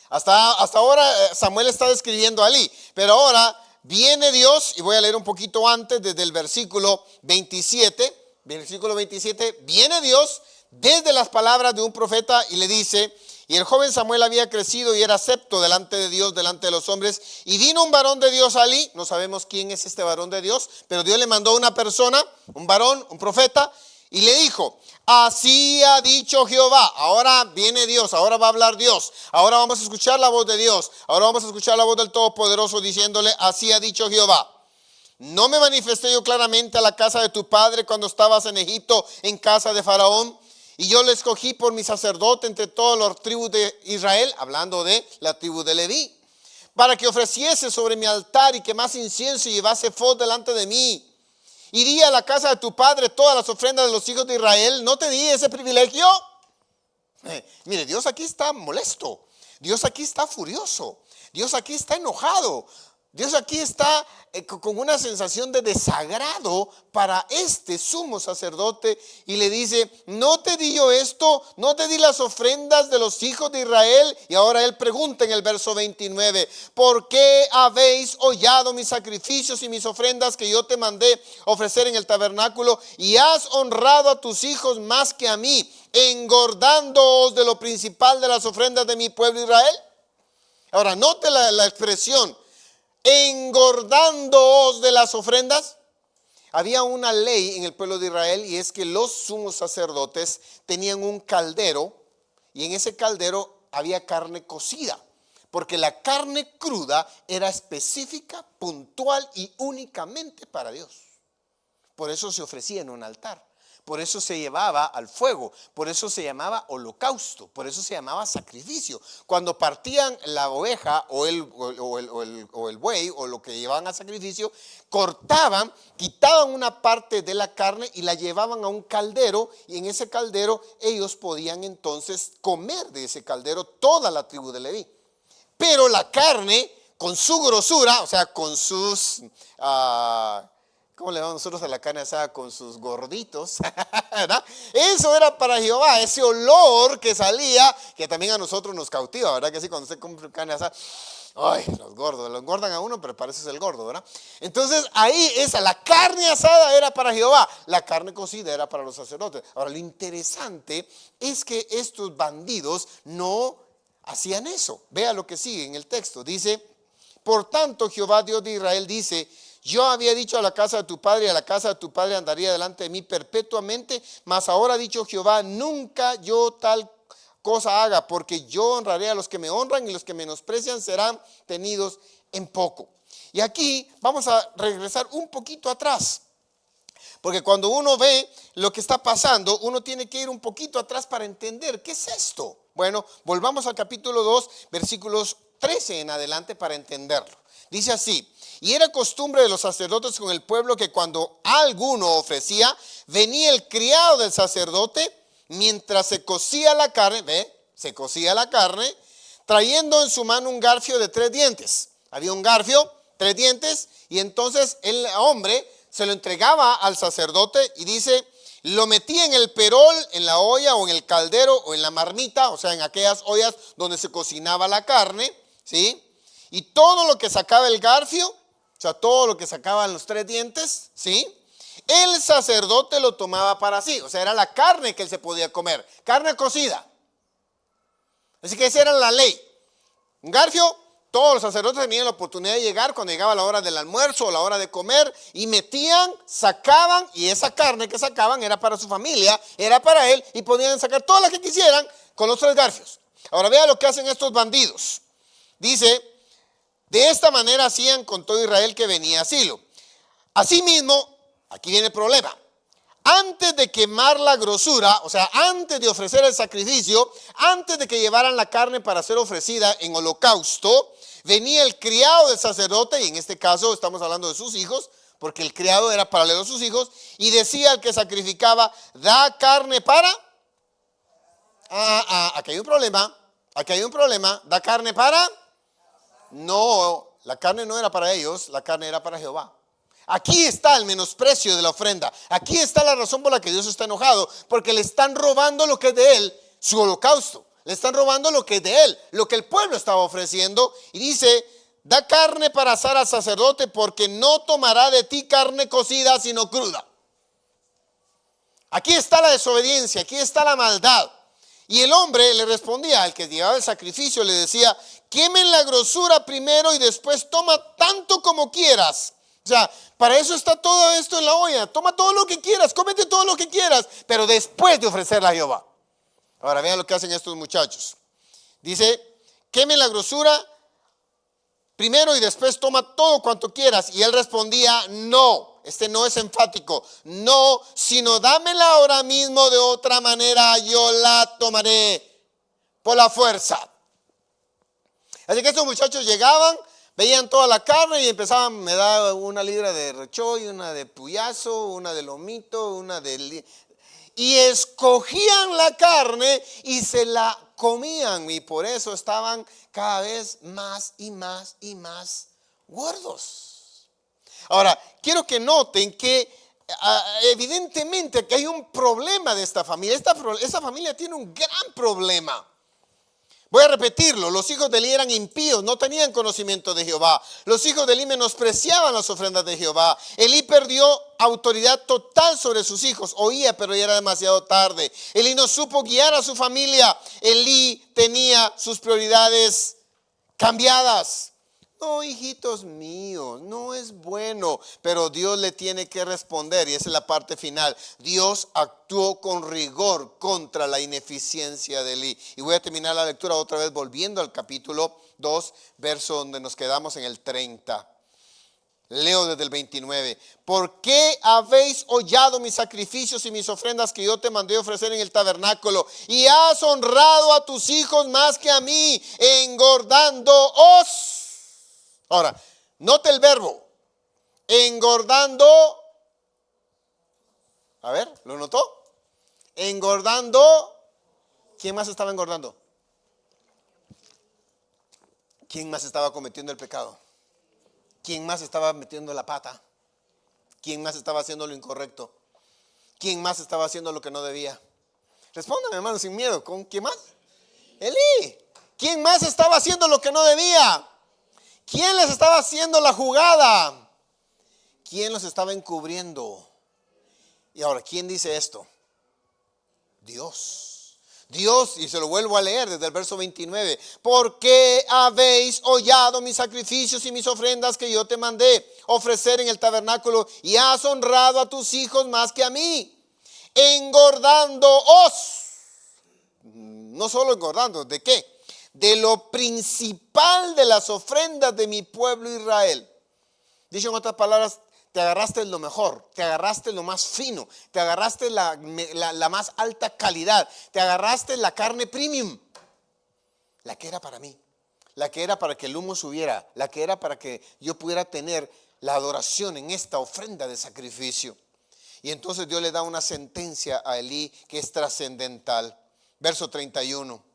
Hasta ahora Samuel está describiendo a Elí, pero ahora viene Dios, y voy a leer un poquito antes, desde el versículo 27. Versículo 27, viene Dios desde las palabras de un profeta y le dice, y el joven Samuel había crecido y era acepto delante de Dios, delante de los hombres, y vino un varón de Dios a Elí. No sabemos quién es este varón de Dios, pero Dios le mandó una persona, un varón, un profeta, y le dijo, así ha dicho Jehová. Ahora viene Dios, ahora va a hablar Dios, ahora vamos a escuchar la voz de Dios, ahora vamos a escuchar la voz del Todopoderoso diciéndole, así ha dicho Jehová. ¿No me manifesté yo claramente a la casa de tu padre cuando estabas en Egipto, en casa de Faraón? Y yo le escogí por mi sacerdote entre todas las tribus de Israel, hablando de la tribu de Leví, para que ofreciese sobre mi altar y quemase incienso y llevase ephod delante de mí. Y di a la casa de tu padre todas las ofrendas de los hijos de Israel. ¿No te di ese privilegio? Mire, Dios aquí está molesto. Dios aquí está furioso. Dios aquí está enojado. Dios aquí está con una sensación de desagrado para este sumo sacerdote y le dice, no te di yo esto, no te di las ofrendas de los hijos de Israel. Y ahora él pregunta en el verso 29, ¿por qué habéis hollado mis sacrificios y mis ofrendas que yo te mandé ofrecer en el tabernáculo? Y has honrado a tus hijos más que a mí, engordándoos de lo principal de las ofrendas de mi pueblo Israel. Ahora note la expresión, engordándoos de las ofrendas. Había una ley en el pueblo de Israel y es que los sumos sacerdotes tenían un caldero y en ese caldero había carne cocida, porque la carne cruda era específica, puntual y únicamente para Dios. Por eso se ofrecía en un altar. Por eso se llevaba al fuego, por eso se llamaba holocausto, por eso se llamaba sacrificio. Cuando partían la oveja o el buey o lo que llevaban a sacrificio, cortaban, quitaban una parte de la carne y la llevaban a un caldero, y en ese caldero ellos podían entonces comer de ese caldero toda la tribu de Leví. Pero la carne con su grosura, o sea, con sus... ¿cómo le llamamos nosotros a la carne asada? Con sus gorditos, ¿verdad? Eso era para Jehová, ese olor que salía, que también a nosotros nos cautiva, ¿verdad? Que sí, cuando usted come carne asada, ay, los gordos, lo engordan a uno, pero parece ser el gordo, ¿verdad? Entonces ahí la carne asada era para Jehová, la carne cocida era para los sacerdotes. Ahora lo interesante es que estos bandidos no hacían eso. Vea lo que sigue en el texto, dice, por tanto Jehová Dios de Israel dice, yo había dicho a la casa de tu padre y a la casa de tu padre andaría delante de mí perpetuamente, mas ahora ha dicho Jehová, nunca yo tal cosa haga, porque yo honraré a los que me honran y los que menosprecian serán tenidos en poco. Y aquí vamos a regresar un poquito atrás, porque cuando uno ve lo que está pasando, uno tiene que ir un poquito atrás para entender qué es esto. Bueno, volvamos al capítulo 2, versículos 13 en adelante para entenderlo. Dice así: y era costumbre de los sacerdotes con el pueblo que cuando alguno ofrecía, venía el criado del sacerdote mientras se cocía la carne, se cocía la carne, trayendo en su mano un garfio de 3 dientes. Había un garfio, 3 dientes, y entonces el hombre se lo entregaba al sacerdote y dice, lo metía en el perol, en la olla o en el caldero o en la marmita, o sea, en aquellas ollas donde se cocinaba la carne, ¿sí? Y todo lo que sacaba el garfio, o sea, todo lo que sacaban los 3 dientes, ¿sí? El sacerdote lo tomaba para sí, o sea, era la carne que él se podía comer, carne cocida. Así que esa era la ley. Un garfio, todos los sacerdotes tenían la oportunidad de llegar cuando llegaba la hora del almuerzo o la hora de comer y metían, sacaban, y esa carne que sacaban era para su familia, era para él, y podían sacar toda la que quisieran con los 3 garfios. Ahora vea lo que hacen estos bandidos. Dice, de esta manera hacían con todo Israel que venía a Silo. Asimismo, aquí viene el problema. Antes de quemar la grosura, o sea, antes de ofrecer el sacrificio, antes de que llevaran la carne para ser ofrecida en holocausto, venía el criado del sacerdote, y en este caso estamos hablando de sus hijos, porque el criado era paralelo a sus hijos, y decía al que sacrificaba, da carne para... aquí hay un problema, da carne para... No, la carne no era para ellos, la carne era para Jehová. Aquí está el menosprecio de la ofrenda. Aquí está la razón por la que Dios está enojado, porque le están robando lo que es de él, su holocausto. Le están robando lo que es de él, lo que el pueblo estaba ofreciendo. Y dice, da carne para asar al sacerdote, porque no tomará de ti carne cocida, sino cruda. Aquí está la desobediencia, aquí está la maldad. Y el hombre le respondía, al que llevaba el sacrificio, le decía, quemen la grosura primero y después toma tanto como quieras. O sea, para eso está todo esto en la olla. Toma todo lo que quieras, cómete todo lo que quieras, pero después de ofrecerla a Jehová. Ahora vean lo que hacen estos muchachos. Dice, quemen la grosura primero y después toma todo cuanto quieras. Y él respondía, no. Este no es enfático. No, sino dámela ahora mismo, de otra manera yo la tomaré por la fuerza. Así que estos muchachos llegaban, veían toda la carne y empezaban, me da una libra de rechoy, una de puyazo, una de lomito, una de... Y escogían la carne y se la comían. Y por eso estaban cada vez más y más y más gordos. Ahora, quiero que noten que evidentemente que hay un problema de esta familia. Esta familia tiene un gran problema. Voy a repetirlo, los hijos de Elí eran impíos, no tenían conocimiento de Jehová. Los hijos de Elí menospreciaban las ofrendas de Jehová. Elí perdió autoridad total sobre sus hijos, oía pero ya era demasiado tarde. Elí no supo guiar a su familia, Elí tenía sus prioridades cambiadas. No, hijitos míos, no es bueno, pero Dios le tiene que responder y esa es la parte final. Dios actuó con rigor contra la ineficiencia de Elí. Y voy a terminar la lectura otra vez volviendo al capítulo 2, verso donde nos quedamos en el 30. Leo desde el 29. ¿Por qué habéis hollado mis sacrificios y mis ofrendas que yo te mandé ofrecer en el tabernáculo? Y has honrado a tus hijos más que a mí, engordándoos. Ahora, note el verbo, engordando, a ver, ¿lo notó? Engordando, ¿quién más estaba engordando? ¿Quién más estaba cometiendo el pecado? ¿Quién más estaba metiendo la pata? ¿Quién más estaba haciendo lo incorrecto? ¿Quién más estaba haciendo lo que no debía? Respóndame, hermano, sin miedo, ¿con quién más? Elí. ¿Quién más estaba haciendo lo que no debía? ¿Quién les estaba haciendo la jugada? ¿Quién los estaba encubriendo? Y ahora, ¿quién dice esto? Dios. Dios, y se lo vuelvo a leer desde el verso 29. ¿Por qué habéis hollado mis sacrificios y mis ofrendas que yo te mandé ofrecer en el tabernáculo y has honrado a tus hijos más que a mí? Engordándoos. no solo engordando, ¿de qué? De lo principal de las ofrendas de mi pueblo Israel. Dicho en otras palabras, te agarraste lo mejor, te agarraste lo más fino, te agarraste la más alta calidad, te agarraste la carne premium, la que era para mí, la que era para que el humo subiera, la que era para que yo pudiera tener la adoración en esta ofrenda de sacrificio. Y entonces Dios le da una sentencia a Elí que es trascendental. Verso 31.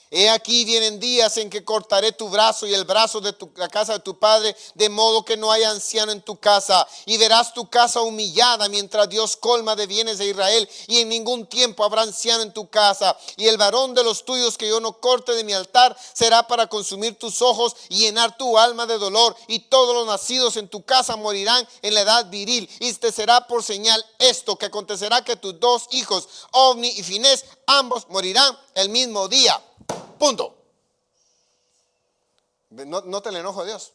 He aquí vienen días en que cortaré tu brazo y el brazo de la casa de tu padre, de modo que no haya anciano en tu casa. Y verás tu casa humillada mientras Dios colma de bienes de Israel. Y en ningún tiempo habrá anciano en tu casa. Y el varón de los tuyos que yo no corte de mi altar será para consumir tus ojos y llenar tu alma de dolor. Y todos los nacidos en tu casa morirán en la edad viril. Y te será por señal esto, que acontecerá que tus dos hijos, Ofni y Finés, ambos morirán el mismo día. Punto. No te le enojo a Dios.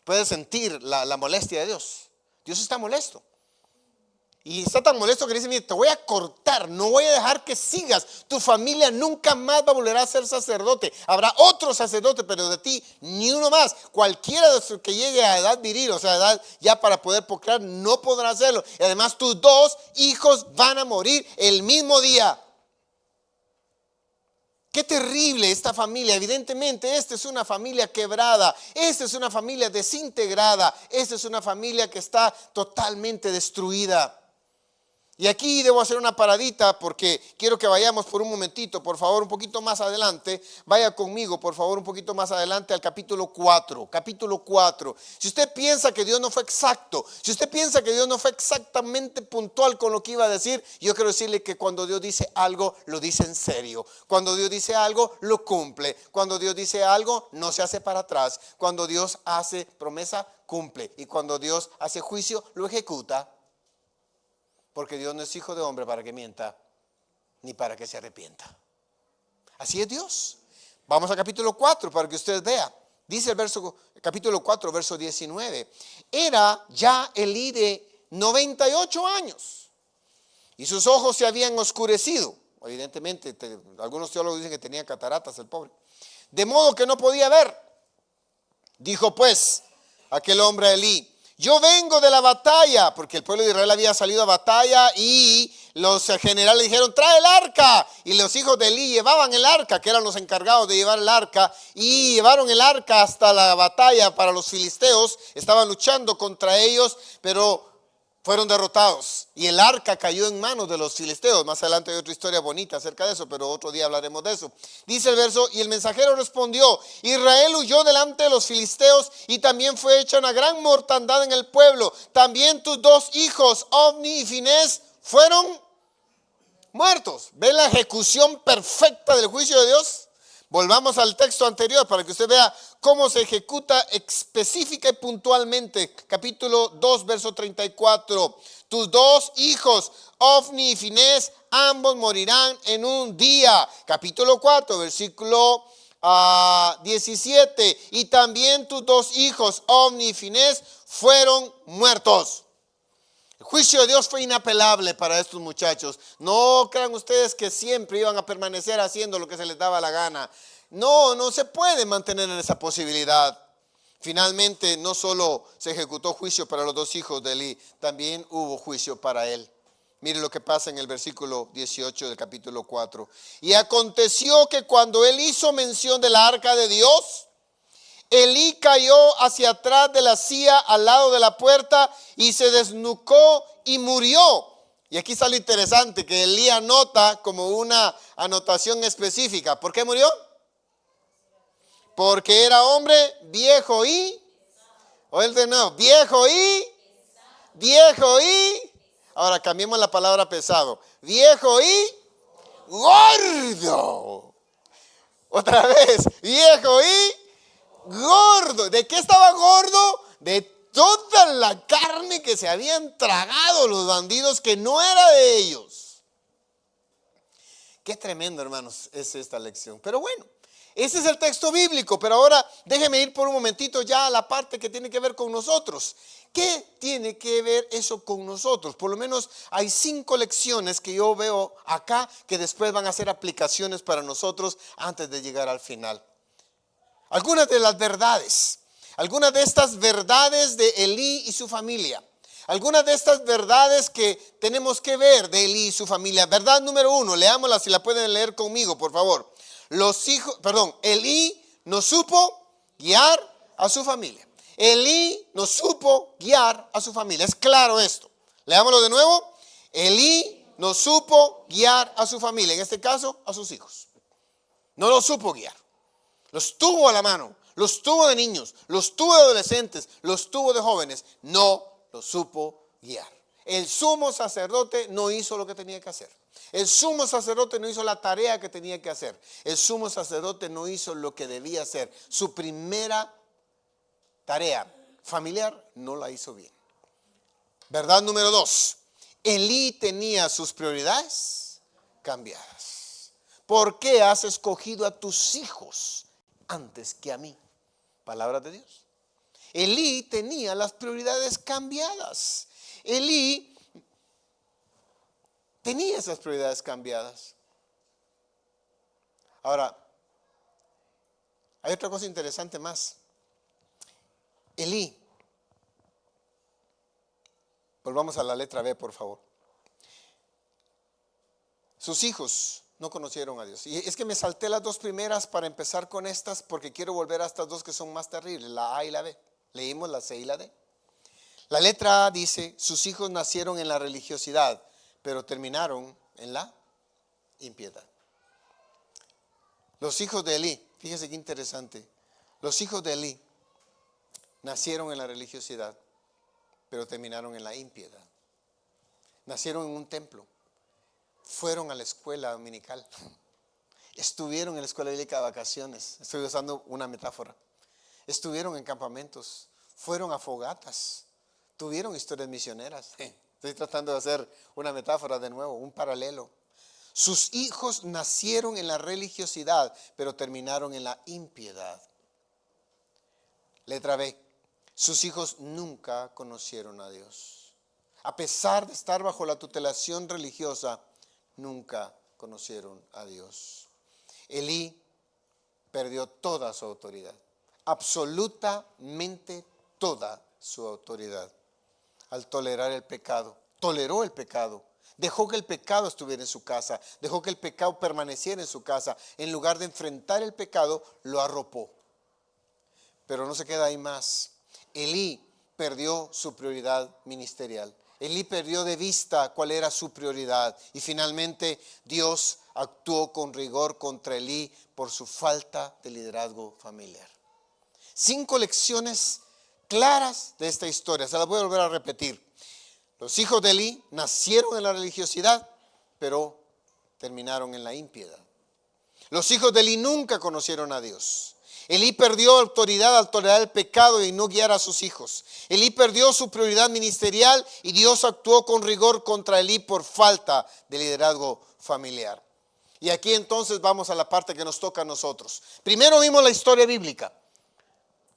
Puedes sentir la molestia de Dios. Dios está molesto. Y está tan molesto que dice, mira, te voy a cortar, no voy a dejar que sigas. Tu familia nunca más va a volver a ser sacerdote. Habrá otro sacerdote, pero de ti ni uno más. Cualquiera de los que llegue a edad viril, o sea, edad ya para poder procrear, no podrá hacerlo. Y además tus dos hijos van a morir el mismo día. Qué terrible esta familia. Evidentemente esta es una familia quebrada, esta es una familia desintegrada, esta es una familia que está totalmente destruida. Y aquí debo hacer una paradita porque quiero que vayamos por un momentito, por favor, un poquito más adelante. Vaya conmigo, por favor, un poquito más adelante al capítulo 4. Capítulo 4. Si usted piensa que Dios no fue exacto, si usted piensa que Dios no fue exactamente puntual con lo que iba a decir, yo quiero decirle que cuando Dios dice algo, lo dice en serio. Cuando Dios dice algo, lo cumple. Cuando Dios dice algo, no se hace para atrás. Cuando Dios hace promesa, cumple. Y cuando Dios hace juicio, lo ejecuta. Porque Dios no es hijo de hombre para que mienta, ni para que se arrepienta. Así es Dios. Vamos al capítulo 4 para que usted vea. Dice el capítulo 4, verso 19. Era ya Elí de 98 años y sus ojos se habían oscurecido. Evidentemente, algunos teólogos dicen que tenía cataratas el pobre. De modo que no podía ver. Dijo pues aquel hombre a Elí: yo vengo de la batalla, porque el pueblo de Israel había salido a batalla y los generales dijeron, trae el arca. Y los hijos de Elí llevaban el arca, que eran los encargados de llevar el arca, y llevaron el arca hasta la batalla para los filisteos. Estaban luchando contra ellos, pero fueron derrotados. Y el arca cayó en manos de los filisteos. Más adelante hay otra historia bonita acerca de eso, pero otro día hablaremos de eso. Dice el verso, y el mensajero respondió, Israel huyó delante de los filisteos y también fue hecha una gran mortandad en el pueblo. También tus dos hijos, Ofni y Finés, fueron muertos. ¿Ven la ejecución perfecta del juicio de Dios? Volvamos al texto anterior para que usted vea cómo se ejecuta específica y puntualmente. Capítulo 2, verso 34. Tus dos hijos, Ofni y Finés, ambos morirán en un día. Capítulo 4, versículo 17. Y también tus dos hijos, Ofni y Finés, fueron muertos. El juicio de Dios fue inapelable para estos muchachos. No crean ustedes que siempre iban a permanecer haciendo lo que se les daba la gana. No se puede mantener en esa posibilidad. Finalmente no solo se ejecutó juicio para los dos hijos de Elí, también hubo juicio para él. Mire lo que pasa en el versículo 18 del capítulo 4. Y aconteció que cuando él hizo mención de la arca de Dios, Elí cayó hacia atrás de la silla al lado de la puerta y se desnucó y murió. Y aquí está lo interesante que Elí anota como una anotación específica. ¿Por qué murió? Porque era hombre viejo y, oye de nuevo, viejo y, ahora cambiemos la palabra pesado, viejo y gordo. Otra vez, viejo y gordo. ¿De qué estaba gordo? De toda la carne que se habían tragado los bandidos que no era de ellos. Qué tremendo, hermanos, es esta lección. Pero bueno, Ese es el texto bíblico, pero ahora déjeme ir por un momentito ya a la parte que tiene que ver con nosotros. ¿Qué tiene que ver eso con nosotros? Por lo menos hay 5 lecciones que yo veo acá que después van a ser aplicaciones para nosotros antes de llegar al final. Algunas de las verdades, algunas de estas verdades de Elí y su familia. Algunas de estas verdades que tenemos que ver de Elí y su familia. Verdad número 1, leámosla si la pueden leer conmigo, por favor. Elí no supo guiar a su familia. Elí no supo guiar a su familia. Es claro esto. Leámoslo de nuevo. Elí no supo guiar a su familia. En este caso, a sus hijos. No los supo guiar. Los tuvo a la mano. Los tuvo de niños. Los tuvo de adolescentes. Los tuvo de jóvenes. No los supo guiar. El sumo sacerdote no hizo lo que tenía que hacer. El sumo sacerdote no hizo la tarea que tenía que hacer. El sumo sacerdote no hizo lo que debía hacer. Su primera tarea familiar no la hizo bien. Verdad número 2. Elí tenía sus prioridades cambiadas. ¿Por qué has escogido a tus hijos antes que a mí? Palabra de Dios. Elí tenía las prioridades cambiadas. Elí tenía esas prioridades cambiadas. Ahora, hay otra cosa interesante más. Elí, volvamos a la letra B, por favor. Sus hijos no conocieron a Dios. Y es que me salté las 2 primeras para empezar con estas porque quiero volver a estas 2 que son más terribles, la A y la B. Leímos la C y la D. La letra A dice, sus hijos nacieron en la religiosidad, pero terminaron en la impiedad. Los hijos de Elí, fíjese qué interesante. Los hijos de Elí nacieron en la religiosidad, pero terminaron en la impiedad. Nacieron en un templo, fueron a la escuela dominical, estuvieron en la escuela bíblica de vacaciones, estoy usando una metáfora, estuvieron en campamentos, fueron a fogatas, tuvieron historias misioneras. Estoy tratando de hacer una metáfora de nuevo, un paralelo. Sus hijos nacieron en la religiosidad, pero terminaron en la impiedad. Letra B. Sus hijos nunca conocieron a Dios. A pesar de estar bajo la tutelación religiosa, nunca conocieron a Dios. Elí perdió toda su autoridad, absolutamente toda su autoridad. Al tolerar el pecado, toleró el pecado, dejó que el pecado estuviera en su casa, dejó que el pecado permaneciera en su casa. En lugar de enfrentar el pecado, lo arropó. Pero no se queda ahí más. Elí perdió su prioridad ministerial. Elí perdió de vista cuál era su prioridad. Y finalmente Dios actuó con rigor contra Elí por su falta de liderazgo familiar. 5 lecciones claras de esta historia. Se las voy a volver a repetir. Los hijos de Elí nacieron en la religiosidad, pero terminaron en la impiedad. Los hijos de Elí nunca conocieron a Dios. Elí perdió autoridad al tolerar el pecado y no guiar a sus hijos. Elí perdió su prioridad ministerial y Dios actuó con rigor contra Elí por falta de liderazgo familiar. Y aquí entonces vamos a la parte que nos toca a nosotros. Primero vimos la historia bíblica.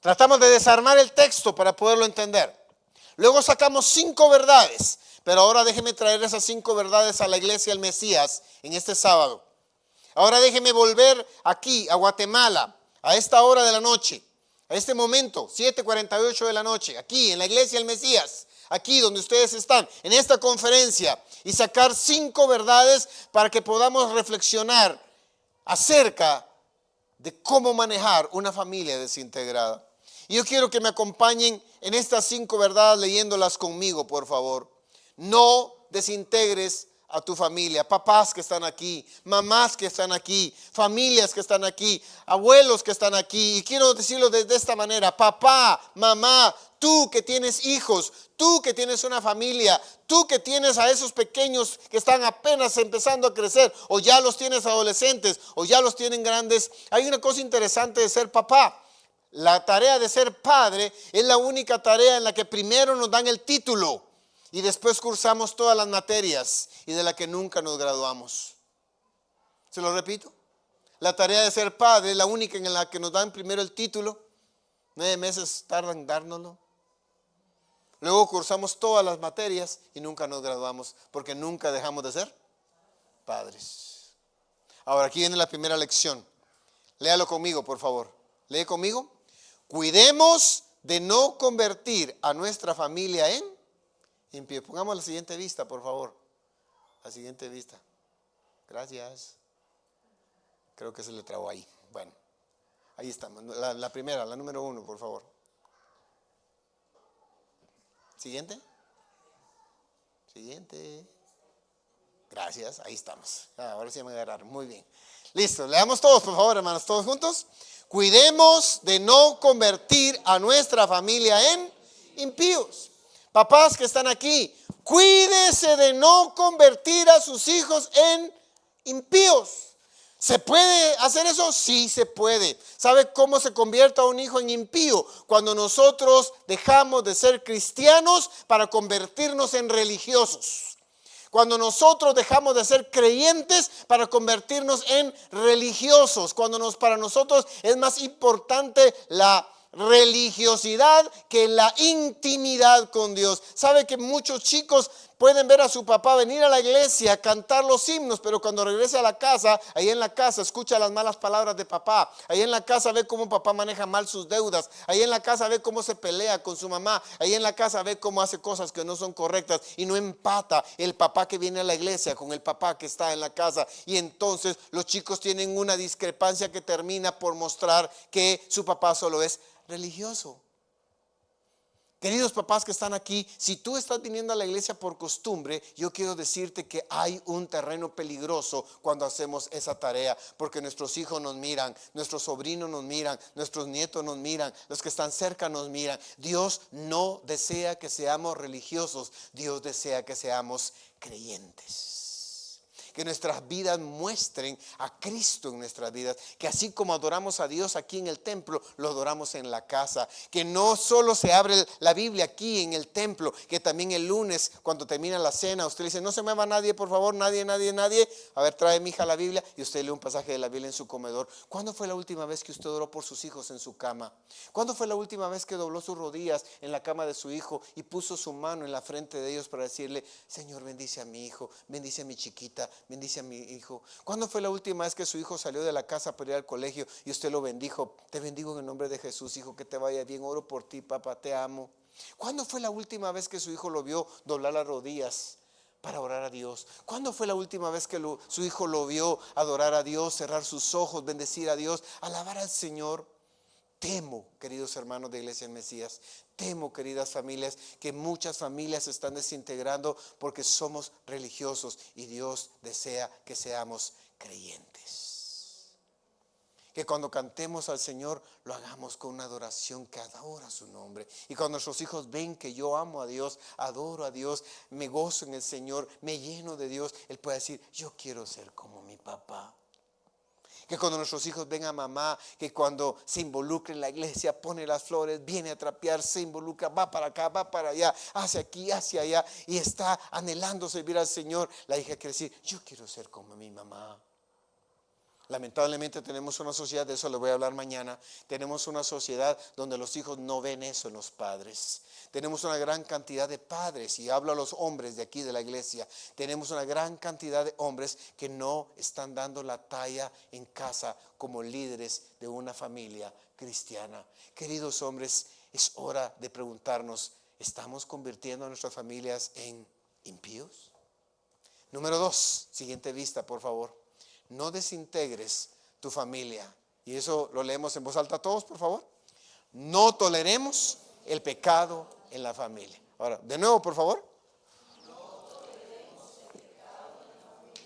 Tratamos de desarmar el texto para poderlo entender. Luego sacamos 5 verdades. Pero ahora déjeme traer esas 5 verdades a la iglesia del Mesías en este sábado. Ahora déjeme volver aquí a Guatemala a esta hora de la noche. A este momento, 7:48 de la noche. Aquí en la iglesia del Mesías. Aquí donde ustedes están, en esta conferencia. Y sacar 5 verdades para que podamos reflexionar acerca de cómo manejar una familia desintegrada. Y yo quiero que me acompañen en estas 5 verdades leyéndolas conmigo, por favor. No desintegres a tu familia. Papás que están aquí, mamás que están aquí, familias que están aquí, abuelos que están aquí. Y quiero decirlo de esta manera. Papá, mamá, tú que tienes hijos, tú que tienes una familia, tú que tienes a esos pequeños que están apenas empezando a crecer, o ya los tienes adolescentes, o ya los tienen grandes. Hay una cosa interesante de ser papá. La tarea de ser padre es la única tarea en la que primero nos dan el título y después cursamos todas las materias y de la que nunca nos graduamos. Se lo repito. La tarea de ser padre es la única en la que nos dan primero el título. 9 meses tardan en dárnoslo. Luego cursamos todas las materias y nunca nos graduamos porque nunca dejamos de ser padres. Ahora aquí viene la primera lección. Léalo conmigo, por favor. Lee conmigo. Cuidemos de no convertir a nuestra familia en impíos. Pongamos la siguiente vista, por favor. La siguiente vista. Gracias. Creo que se le trabó ahí. Bueno, ahí estamos. La primera, la número 1, por favor. Siguiente. Siguiente. Gracias, ahí estamos. Ahora sí me agarraron. Muy bien. Listo, leamos todos, por favor, hermanos, todos juntos. Cuidemos de no convertir a nuestra familia en impíos. Papás que están aquí, cuídese de no convertir a sus hijos en impíos. ¿Se puede hacer eso? Sí, se puede. ¿Sabe cómo se convierte a un hijo en impío? Cuando nosotros dejamos de ser cristianos para convertirnos en religiosos. Cuando nosotros dejamos de ser creyentes para convertirnos en religiosos. Para nosotros es más importante la religiosidad que la intimidad con Dios. Sabe que muchos chicos pueden ver a su papá venir a la iglesia, cantar los himnos, pero cuando regresa a la casa, ahí en la casa escucha las malas palabras de papá. Ahí en la casa ve cómo papá maneja mal sus deudas. Ahí en la casa ve cómo se pelea con su mamá. Ahí en la casa ve cómo hace cosas que no son correctas y no empata el papá que viene a la iglesia con el papá que está en la casa. Y entonces los chicos tienen una discrepancia que termina por mostrar que su papá solo es religioso. Queridos papás que están aquí, si tú estás viniendo a la iglesia por costumbre, yo quiero decirte que hay un terreno peligroso cuando hacemos esa tarea, porque nuestros hijos nos miran, nuestros sobrinos nos miran, nuestros nietos nos miran, los que están cerca nos miran. Dios no desea que seamos religiosos, Dios desea que seamos creyentes. Que nuestras vidas muestren a Cristo en nuestras vidas. Que así como adoramos a Dios aquí en el templo, lo adoramos en la casa. Que no solo se abre la Biblia aquí en el templo, que también el lunes cuando termina la cena, usted dice, no se mueva nadie, por favor, nadie. A ver, trae mi hija la Biblia y usted lee un pasaje de la Biblia en su comedor. ¿Cuándo fue la última vez que usted oró por sus hijos en su cama? ¿Cuándo fue la última vez que dobló sus rodillas en la cama de su hijo y puso su mano en la frente de ellos para decirle, Señor, bendice a mi hijo, bendice a mi chiquita, bendice a mi hijo? ¿Cuándo fue la última vez que su hijo salió de la casa para ir al colegio y usted lo bendijo? Te bendigo en el nombre de Jesús, hijo, que te vaya bien, oro por ti, papá, te amo. ¿Cuándo fue la última vez que su hijo lo vio doblar las rodillas para orar a Dios? ¿Cuándo fue la última vez que su hijo lo vio adorar a Dios, cerrar sus ojos, bendecir a Dios, alabar al Señor? Temo, queridos hermanos de Iglesia del Mesías, temo, queridas familias, que muchas familias se están desintegrando porque somos religiosos y Dios desea que seamos creyentes. Que cuando cantemos al Señor lo hagamos con una adoración que adora su nombre. Y cuando nuestros hijos ven que yo amo a Dios, adoro a Dios, me gozo en el Señor, me lleno de Dios, Él puede decir, yo quiero ser como mi papá. Que cuando nuestros hijos ven a mamá, que cuando se involucra en la iglesia, pone las flores, viene a trapear, se involucra, va para acá, va para allá, hacia aquí, hacia allá, y está anhelando servir al Señor, la hija quiere decir, yo quiero ser como mi mamá. Lamentablemente tenemos una sociedad, de eso le voy a hablar mañana, tenemos una sociedad donde los hijos no ven eso en los padres. Tenemos una gran cantidad de padres, y hablo a los hombres de aquí de la iglesia, tenemos una gran cantidad de hombres que no están dando la talla en casa como líderes de una familia cristiana. Queridos hombres, es hora de preguntarnos, ¿estamos convirtiendo a nuestras familias en impíos? Número 2, siguiente vista, por favor. No desintegres tu familia. Y eso lo leemos en voz alta todos, por favor. No toleremos el pecado en la familia. Ahora, de nuevo, por favor.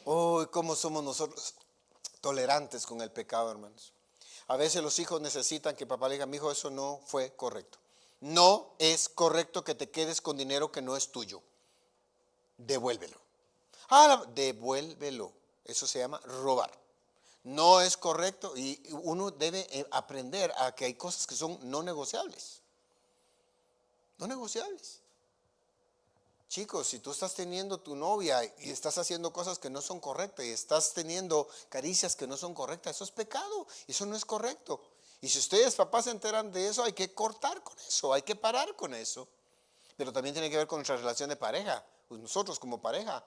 Uy, cómo somos nosotros tolerantes con el pecado, hermanos. A veces los hijos necesitan que papá le diga, mi hijo, eso no fue correcto. No es correcto que te quedes con dinero que no es tuyo. Devuélvelo. Devuélvelo. Eso se llama robar. No es correcto y uno debe aprender a que hay cosas que son no negociables. No negociables. Chicos, si tú estás teniendo tu novia y estás haciendo cosas que no son correctas y estás teniendo caricias que no son correctas, eso es pecado, eso no es correcto. Y si ustedes papás se enteran de eso, hay que cortar con eso, hay que parar con eso. Pero también tiene que ver con nuestra relación de pareja. Pues nosotros como pareja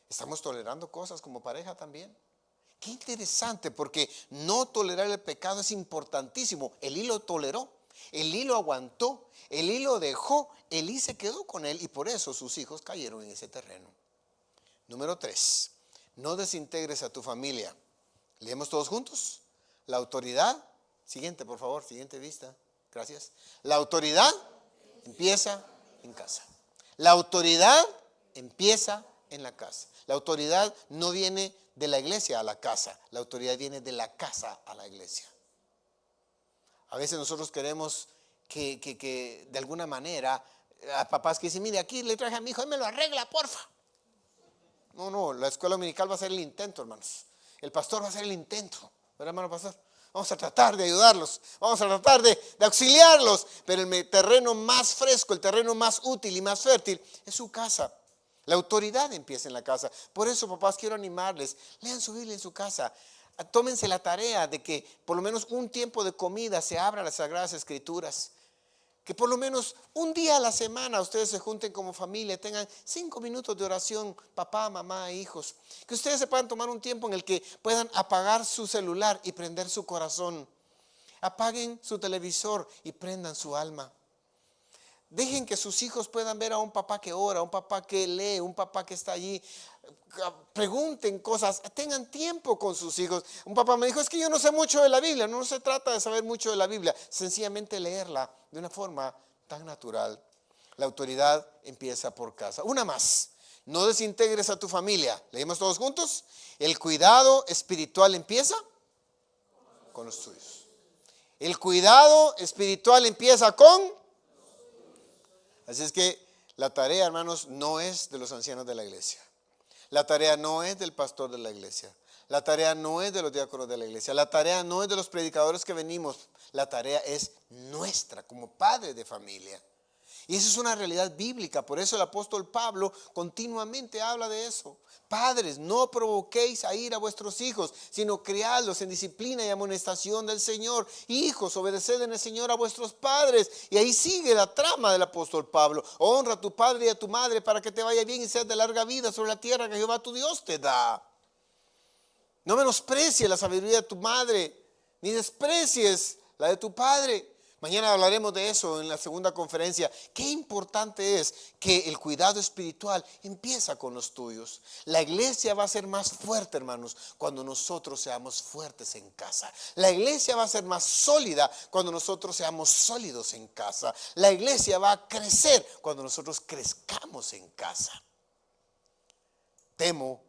estamos tolerando cosas como pareja también. Qué interesante, porque no tolerar el pecado es importantísimo. Elí lo toleró, Elí lo aguantó, Elí lo dejó, Elí se quedó con él y por eso sus hijos cayeron en ese terreno. Número 3, no desintegres a tu familia. Leemos todos juntos. La autoridad, siguiente por favor, siguiente vista, gracias. La autoridad empieza en casa. La autoridad empieza en la casa. La autoridad no viene de la iglesia a la casa, la autoridad viene de la casa a la iglesia. A veces nosotros queremos que de alguna manera, a papás que dicen, mire, aquí le traje a mi hijo, él me lo arregla, porfa. No, la escuela dominical va a hacer el intento, hermanos. El pastor va a hacer el intento, ¿verdad, hermano pastor? Vamos a tratar de ayudarlos, vamos a tratar de auxiliarlos, pero el terreno más fresco, el terreno más útil y más fértil es su casa. La autoridad empieza en la casa. Por eso, papás, quiero animarles, lean su Biblia en su casa. Tómense la tarea de que por lo menos un tiempo de comida se abra las Sagradas Escrituras. Que por lo menos un día a la semana ustedes se junten como familia, tengan 5 minutos de oración, papá, mamá, hijos. Que ustedes se puedan tomar un tiempo en el que puedan apagar su celular y prender su corazón. Apaguen su televisor y prendan su alma. Dejen que sus hijos puedan ver a un papá que ora, un papá que lee, un papá que está allí. Pregunten cosas, tengan tiempo con sus hijos. Un papá me dijo, es que yo no sé mucho de la Biblia. No se trata de saber mucho de la Biblia, sencillamente leerla de una forma tan natural. La autoridad empieza por casa. Una más, no desintegres a tu familia. ¿Leemos todos juntos? El cuidado espiritual empieza con los tuyos. El cuidado espiritual empieza con... Así es que la tarea, hermanos, no es de los ancianos de la iglesia. La tarea no es del pastor de la iglesia. La tarea no es de los diáconos de la iglesia. La tarea no es de los predicadores que venimos. La tarea es nuestra como padres de familia. Y eso es una realidad bíblica. Por eso el apóstol Pablo continuamente habla de eso. Padres, no provoquéis a ira a vuestros hijos, sino criadlos en disciplina y amonestación del Señor. Hijos, obedeced en el Señor a vuestros padres. Y ahí sigue la trama del apóstol Pablo. Honra a tu padre y a tu madre para que te vaya bien y seas de larga vida sobre la tierra que Jehová tu Dios te da. No menosprecies la sabiduría de tu madre, ni desprecies la de tu padre. Mañana hablaremos de eso en la segunda conferencia. Qué importante es que el cuidado espiritual empieza con los tuyos. La iglesia va a ser más fuerte, hermanos, cuando nosotros seamos fuertes en casa. La iglesia va a ser más sólida cuando nosotros seamos sólidos en casa. La iglesia va a crecer cuando nosotros crezcamos en casa. Temo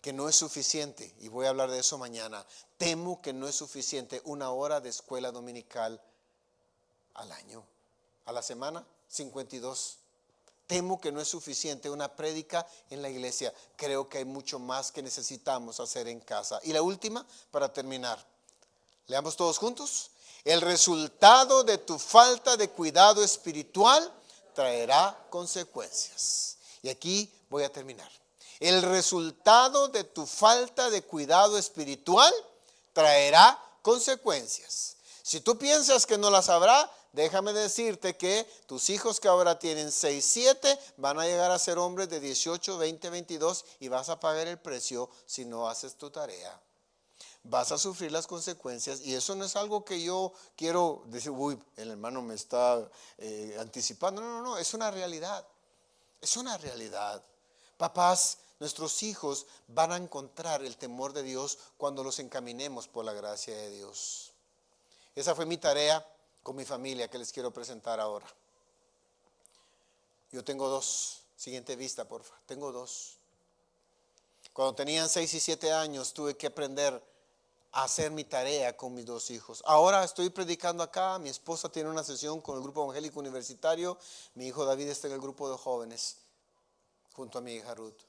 que no es suficiente, y voy a hablar de eso mañana. Temo que no es suficiente una hora de escuela dominical al año, a la semana, 52. Temo que no es suficiente una prédica en la iglesia. Creo que hay mucho más que necesitamos hacer en casa. Y la última, para terminar. Leamos todos juntos. El resultado de tu falta de cuidado espiritual traerá consecuencias. Y aquí voy a terminar. El resultado de tu falta de cuidado espiritual traerá consecuencias. Si tú piensas que no las habrá, déjame decirte que tus hijos que ahora tienen 6, 7 van a llegar a ser hombres de 18, 20, 22 y vas a pagar el precio si no haces tu tarea. Vas a sufrir las consecuencias y eso no es algo que yo quiero decir, uy, el hermano me está anticipando. No, es una realidad. Es una realidad. Papás, nuestros hijos van a encontrar el temor de Dios cuando los encaminemos por la gracia de Dios. Esa fue mi tarea con mi familia que les quiero presentar ahora. Yo tengo 2. Siguiente vista, por favor. Tengo 2. Cuando tenían 6 y 7 años tuve que aprender a hacer mi tarea con mis 2 hijos. Ahora estoy predicando acá. Mi esposa tiene una sesión con el grupo evangélico universitario. Mi hijo David está en el grupo de jóvenes junto a mi hija Ruth.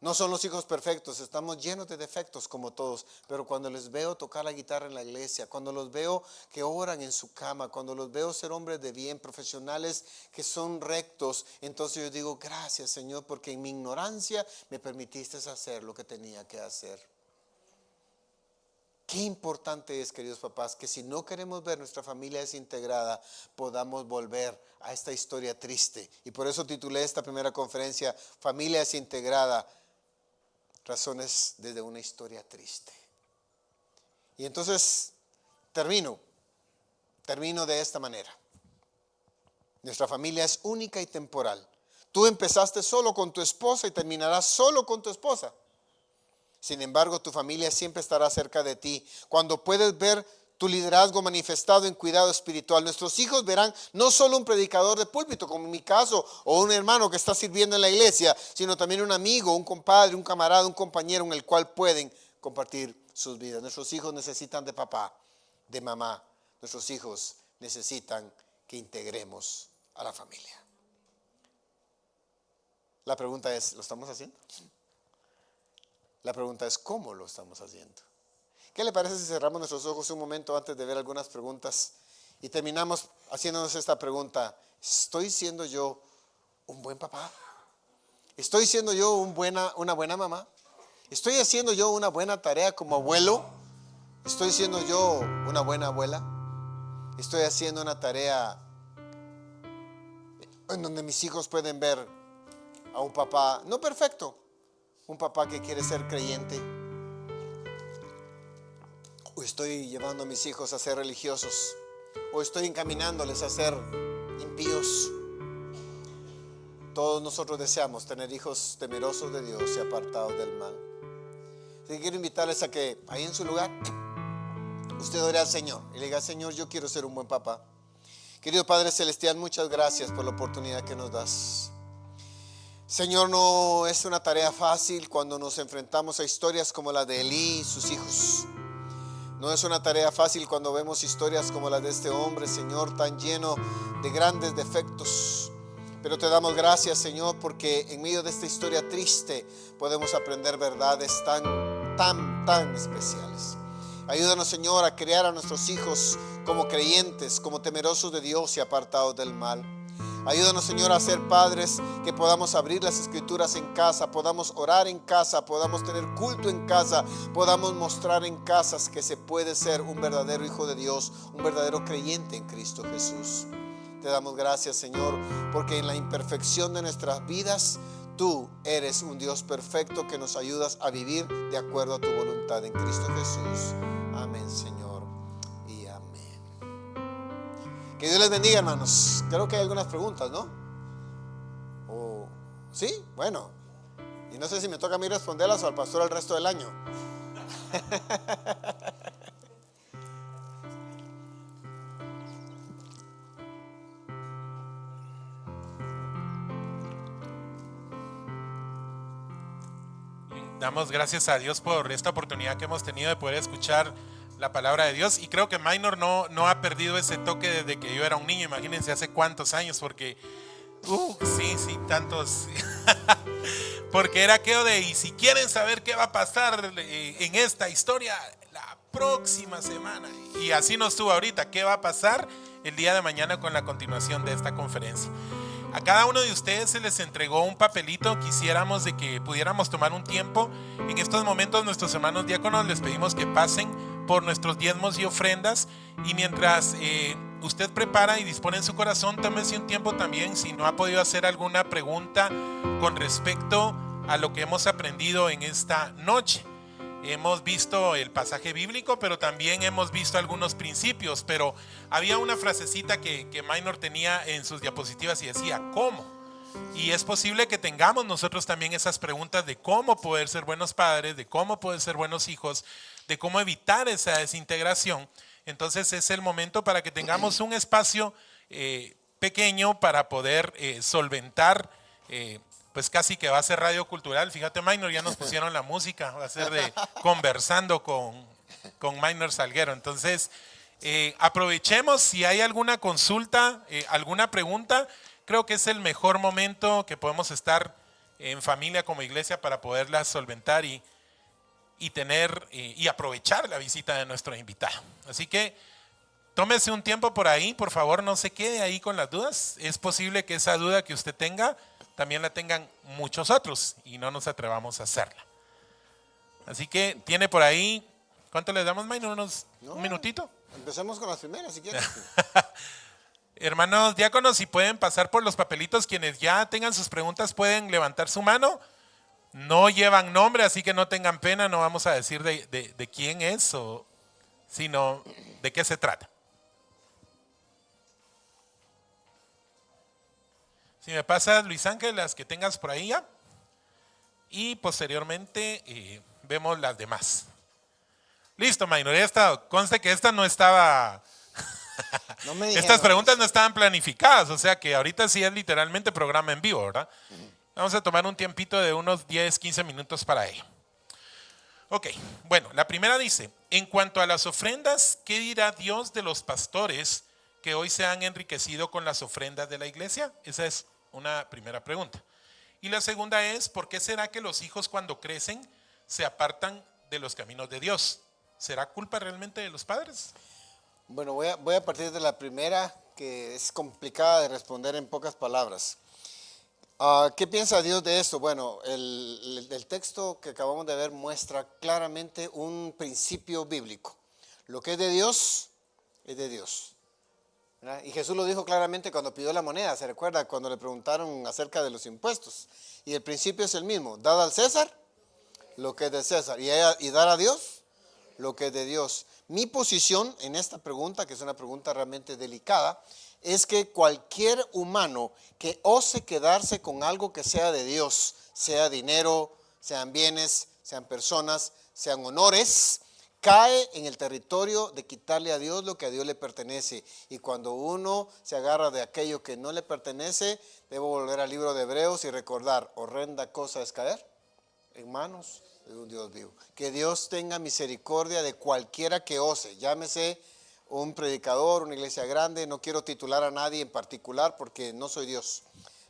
No son los hijos perfectos, estamos llenos de defectos como todos, pero cuando les veo tocar la guitarra en la iglesia, cuando los veo que oran en su cama, cuando los veo ser hombres de bien, profesionales que son rectos, entonces yo digo, gracias Señor, porque en mi ignorancia me permitiste hacer lo que tenía que hacer. Qué importante es, queridos papás, que si no queremos ver nuestra familia desintegrada, podamos volver a esta historia triste. Y por eso titulé esta primera conferencia, Familia desintegrada, razones desde una historia triste. Y entonces termino de esta manera. Nuestra familia es única y temporal. Tú empezaste solo con tu esposa y terminarás solo con tu esposa. Sin embargo, tu familia siempre estará cerca de ti. Cuando puedes ver tu liderazgo manifestado en cuidado espiritual, nuestros hijos verán no solo un predicador de púlpito, como en mi caso, o un hermano que está sirviendo en la iglesia, sino también un amigo, un compadre, un camarada, un compañero en el cual pueden compartir sus vidas. Nuestros hijos necesitan de papá, de mamá. Nuestros hijos necesitan que integremos a la familia. La pregunta es, ¿lo estamos haciendo? La pregunta es, ¿cómo lo estamos haciendo? ¿Qué le parece si cerramos nuestros ojos un momento antes de ver algunas preguntas y terminamos haciéndonos esta pregunta? ¿Estoy siendo yo un buen papá? ¿Estoy siendo yo una buena mamá? ¿Estoy haciendo yo una buena tarea como abuelo? ¿Estoy siendo yo una buena abuela? ¿Estoy haciendo una tarea en donde mis hijos pueden ver a un papá no perfecto? Un papá que quiere ser creyente. O estoy llevando a mis hijos a ser religiosos. O estoy encaminándoles a ser impíos. Todos nosotros deseamos tener hijos temerosos de Dios y apartados del mal. Así que quiero invitarles a que ahí en su lugar usted ore al Señor y le diga, Señor, yo quiero ser un buen papá. Querido Padre Celestial, muchas gracias por la oportunidad que nos das. Señor, no es una tarea fácil cuando nos enfrentamos a historias como la de Elí y sus hijos. No es una tarea fácil cuando vemos historias como la de este hombre, Señor, tan lleno de grandes defectos. Pero te damos gracias, Señor, porque en medio de esta historia triste podemos aprender verdades tan especiales. Ayúdanos, Señor, a criar a nuestros hijos como creyentes, como temerosos de Dios y apartados del mal. Ayúdanos, Señor, a ser padres que podamos abrir las escrituras en casa, podamos orar en casa, podamos tener culto en casa, podamos mostrar en casas que se puede ser un verdadero hijo de Dios, un verdadero creyente en Cristo Jesús. Te damos gracias, Señor, porque en la imperfección de nuestras vidas, tú eres un Dios perfecto que nos ayudas a vivir de acuerdo a tu voluntad en Cristo Jesús. Amén, Señor. Que Dios les bendiga, hermanos. Creo que hay algunas preguntas, ¿no? ¿Sí? Bueno. Y no sé si me toca a mí responderlas o al pastor el resto del año. Damos gracias a Dios por esta oportunidad que hemos tenido de poder escuchar la palabra de Dios, y creo que Minor no ha perdido ese toque desde que yo era un niño. Imagínense hace cuántos años, porque sí, tantos. Porque era aquello de, y si quieren saber qué va a pasar en esta historia la próxima semana, y así nos estuvo ahorita, qué va a pasar el día de mañana con la continuación de esta conferencia. A cada uno de ustedes se les entregó un papelito. Quisiéramos de que pudiéramos tomar un tiempo. En estos momentos nuestros hermanos diáconos les pedimos que pasen por nuestros diezmos y ofrendas, y mientras usted prepara y dispone en su corazón, tómese un tiempo también, si no ha podido hacer alguna pregunta con respecto a lo que hemos aprendido en esta noche. Hemos visto el pasaje bíblico, pero también hemos visto algunos principios. Pero había una frasecita que Minor tenía en sus diapositivas y decía, ¿cómo? Y es posible que tengamos nosotros también esas preguntas de cómo poder ser buenos padres, de cómo poder ser buenos hijos, de cómo evitar esa desintegración. Entonces es el momento para que tengamos un espacio pequeño para poder solventar, pues casi que va a ser radio cultural. Fíjate, Minor, ya nos pusieron la música, va a ser de conversando con Minor Salguero. Entonces aprovechemos, si hay alguna consulta, alguna pregunta, creo que es el mejor momento que podemos estar en familia como iglesia para poderlas solventar y tener y aprovechar la visita de nuestro invitado. Así que tómese un tiempo por ahí, por favor, no se quede ahí con las dudas. Es posible que esa duda que usted tenga también la tengan muchos otros y no nos atrevamos a hacerla. Así que tiene por ahí, ¿cuánto le damos, Maynor? ¿Un minutito? Empecemos con las primeras, si quieres. Hermanos diáconos, si pueden pasar por los papelitos, quienes ya tengan sus preguntas pueden levantar su mano. No llevan nombre, así que no tengan pena, no vamos a decir de quién es, sino de qué se trata. Si me pasas, Luis Ángel, las que tengas por ahí ya. Y posteriormente vemos las demás. Listo, Maynor, conste que esta no estaba... No me dijeron Estas preguntas eso. no estaban planificadas, o sea que ahorita sí es literalmente programa en vivo, ¿verdad? Vamos a tomar un tiempito de unos 10, 15 minutos para ello. Ok, bueno, la primera dice, en cuanto a las ofrendas, ¿qué dirá Dios de los pastores que hoy se han enriquecido con las ofrendas de la iglesia? Esa es una primera pregunta. Y la segunda es, ¿por qué será que los hijos cuando crecen se apartan de los caminos de Dios? ¿Será culpa realmente de los padres? Bueno, voy a partir de la primera, que es complicada de responder en pocas palabras. ¿Qué piensa Dios de esto? Bueno, el texto que acabamos de ver muestra claramente un principio bíblico. Lo que es de Dios, es de Dios. ¿Verdad? Y Jesús lo dijo claramente cuando pidió la moneda. ¿Se recuerda? Cuando le preguntaron acerca de los impuestos. Y el principio es el mismo. Dad al César lo que es de César. Y dar a Dios lo que es de Dios. Mi posición en esta pregunta, que es una pregunta realmente delicada, es que cualquier humano que ose quedarse con algo que sea de Dios, sea dinero, sean bienes, sean personas, sean honores, cae en el territorio de quitarle a Dios lo que a Dios le pertenece. Y cuando uno se agarra de aquello que no le pertenece, debo volver al libro de Hebreos y recordar, horrenda cosa es caer en manos de un Dios vivo. Que Dios tenga misericordia de cualquiera que ose, llámese un predicador, una iglesia grande. No quiero titular a nadie en particular porque no soy Dios.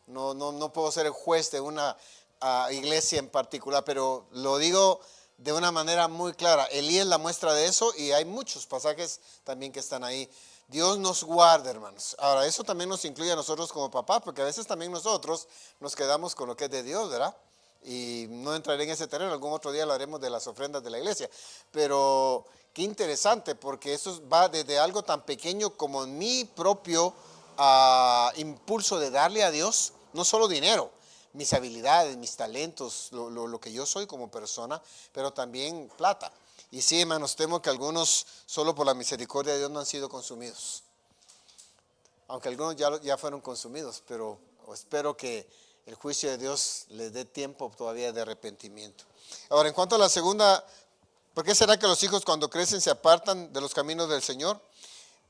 No puedo ser el juez de una iglesia en particular, pero lo digo de una manera muy clara. Elí es la muestra de eso y hay muchos pasajes también que están ahí. Dios nos guarda, hermanos. Ahora, eso también nos incluye a nosotros como papás, porque a veces también nosotros nos quedamos con lo que es de Dios, ¿verdad? Y no entraré en ese terreno, algún otro día lo haremos de las ofrendas de la iglesia. Pero qué interesante, porque eso va desde algo tan pequeño como mi propio impulso de darle a Dios, no solo dinero, mis habilidades, mis talentos, lo que yo soy como persona, pero también plata. Y sí, hermanos, temo que algunos, solo por la misericordia de Dios, no han sido consumidos. Aunque algunos ya fueron consumidos, pero espero que el juicio de Dios les dé tiempo todavía de arrepentimiento. Ahora, en cuanto a la segunda, ¿por qué será que los hijos cuando crecen se apartan de los caminos del Señor?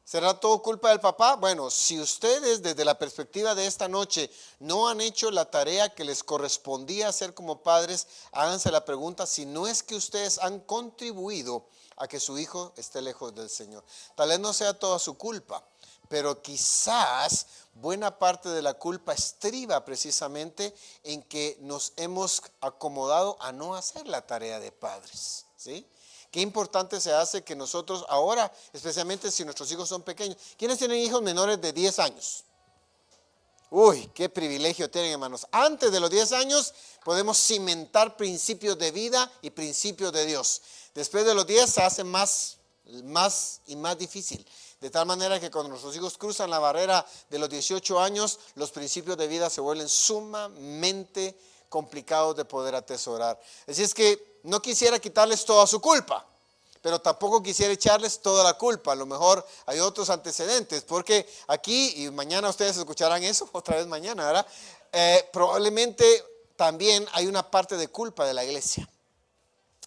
¿Será todo culpa del papá? Bueno, si ustedes desde la perspectiva de esta noche no han hecho la tarea que les correspondía hacer como padres, háganse la pregunta si no es que ustedes han contribuido a que su hijo esté lejos del Señor. Tal vez no sea toda su culpa, pero quizás buena parte de la culpa estriba precisamente en que nos hemos acomodado a no hacer la tarea de padres, ¿sí? Qué importante se hace que nosotros ahora, especialmente si nuestros hijos son pequeños. ¿Quiénes tienen hijos menores de 10 años? Uy, qué privilegio tienen, hermanos. Antes de los 10 años podemos cimentar principios de vida y principios de Dios. Después de los 10 se hace más y más difícil. De tal manera que cuando nuestros hijos cruzan la barrera de los 18 años, los principios de vida se vuelven sumamente complicados de poder atesorar. Así es que no quisiera quitarles toda su culpa, pero tampoco quisiera echarles toda la culpa. A lo mejor hay otros antecedentes, porque aquí, y mañana ustedes escucharán eso, otra vez mañana, ¿verdad? Probablemente también hay una parte de culpa de la iglesia.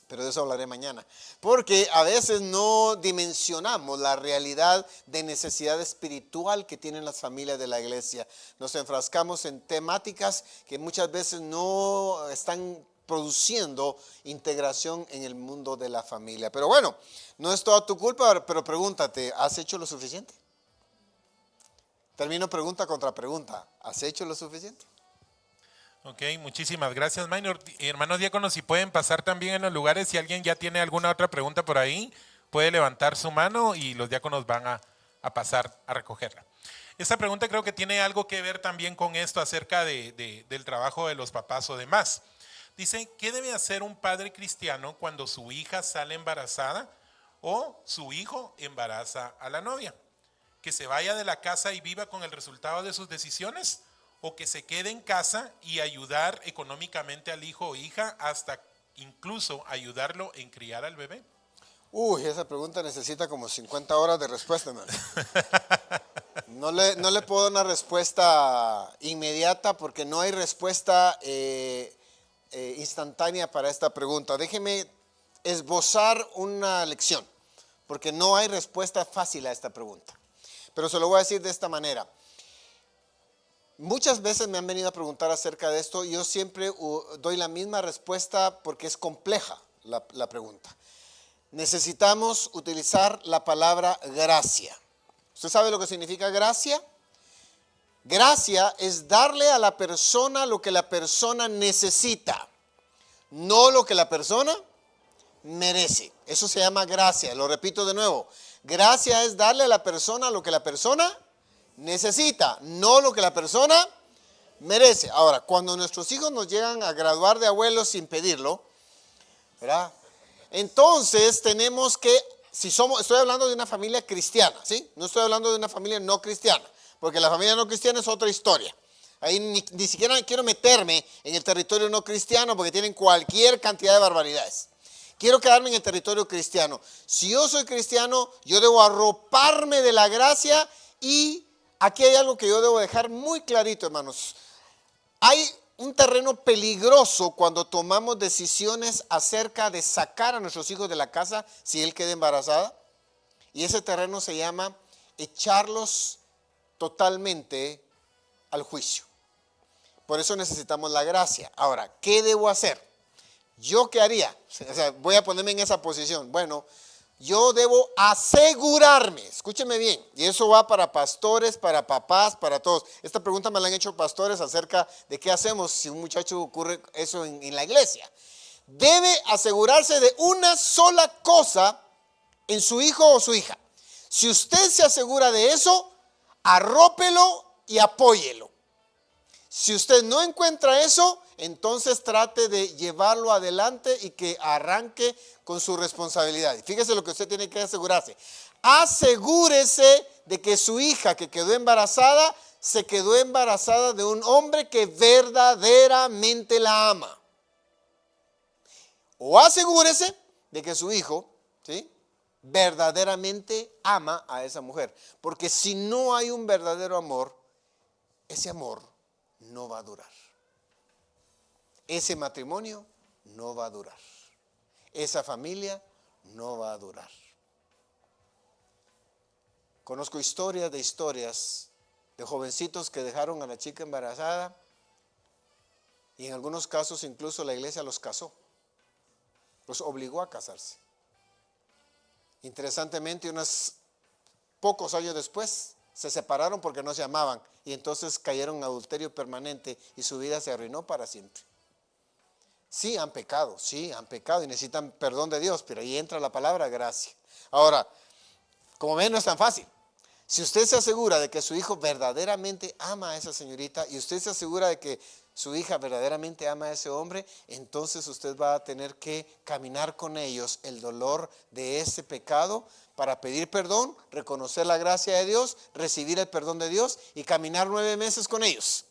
Pero de eso hablaré mañana. Porque a veces no dimensionamos la realidad de necesidad espiritual que tienen las familias de la iglesia. Nos enfrascamos en temáticas que muchas veces no están produciendo integración en el mundo de la familia. Pero bueno, no es toda tu culpa, pero pregúntate, ¿has hecho lo suficiente? Termino pregunta contra pregunta. ¿Has hecho lo suficiente? Ok, muchísimas gracias, Minor. Hermanos diáconos, si pueden pasar también en los lugares, si alguien ya tiene alguna otra pregunta por ahí, puede levantar su mano y los diáconos van a pasar a recogerla. Esta pregunta creo que tiene algo que ver también con esto acerca del trabajo de los papás o demás. Dice, ¿qué debe hacer un padre cristiano cuando su hija sale embarazada o su hijo embaraza a la novia? ¿Que se vaya de la casa y viva con el resultado de sus decisiones? ¿O que se quede en casa y ayudar económicamente al hijo o hija hasta incluso ayudarlo en criar al bebé? Uy, esa pregunta necesita como 50 horas de respuesta, hermano. No le puedo dar una respuesta inmediata porque no hay respuesta instantánea para esta pregunta. Déjeme esbozar una lección, porque no hay respuesta fácil a esta pregunta. Pero se lo voy a decir de esta manera. Muchas veces me han venido a preguntar acerca de esto y yo siempre doy la misma respuesta porque es compleja la pregunta. Necesitamos utilizar la palabra gracia. ¿Usted sabe lo que significa gracia? Gracia es darle a la persona lo que la persona necesita, no lo que la persona merece. Eso se llama gracia. Lo repito de nuevo. Gracia es darle a la persona lo que la persona necesita, no lo que la persona merece. Ahora, cuando nuestros hijos nos llegan a graduar de abuelos sin pedirlo, ¿verdad? Entonces tenemos que, estoy hablando de una familia cristiana, ¿sí? No estoy hablando de una familia no cristiana, porque la familia no cristiana es otra historia. Ahí ni siquiera quiero meterme en el territorio no cristiano porque tienen cualquier cantidad de barbaridades. Quiero quedarme en el territorio cristiano. Si yo soy cristiano, yo debo arroparme de la gracia y aquí hay algo que yo debo dejar muy clarito, hermanos. Hay un terreno peligroso cuando tomamos decisiones acerca de sacar a nuestros hijos de la casa si él queda embarazada. Y ese terreno se llama echarlos totalmente al juicio. Por eso necesitamos la gracia. Ahora, ¿qué debo hacer? ¿Yo qué haría? O sea, voy a ponerme en esa posición. Bueno, yo debo asegurarme, escúcheme bien, y eso va para pastores, para papás, para todos. Esta pregunta me la han hecho pastores acerca de qué hacemos si un muchacho ocurre eso en la iglesia. Debe asegurarse de una sola cosa en su hijo o su hija. Si usted se asegura de eso, arrópelo y apóyelo. Si usted no encuentra eso, entonces trate de llevarlo adelante y que arranque con su responsabilidad. Y fíjese lo que usted tiene que asegurarse. Asegúrese de que su hija que quedó embarazada, se quedó embarazada de un hombre que verdaderamente la ama. O asegúrese de que su hijo, ¿sí?, verdaderamente ama a esa mujer. Porque si no hay un verdadero amor, ese amor no va a durar. Ese matrimonio no va a durar. Esa familia no va a durar. Conozco historias de jovencitos que dejaron a la chica embarazada y en algunos casos incluso la iglesia los casó, los obligó a casarse. Interesantemente, unos pocos años después se separaron porque no se amaban y entonces cayeron en adulterio permanente y su vida se arruinó para siempre. Sí han pecado y necesitan perdón de Dios, pero ahí entra la palabra gracia. Ahora, como ven, no es tan fácil. Si usted se asegura de que su hijo verdaderamente ama a esa señorita y usted se asegura de que su hija verdaderamente ama a ese hombre, entonces usted va a tener que caminar con ellos el dolor de ese pecado para pedir perdón, reconocer la gracia de Dios, recibir el perdón de Dios y caminar 9 meses con ellos.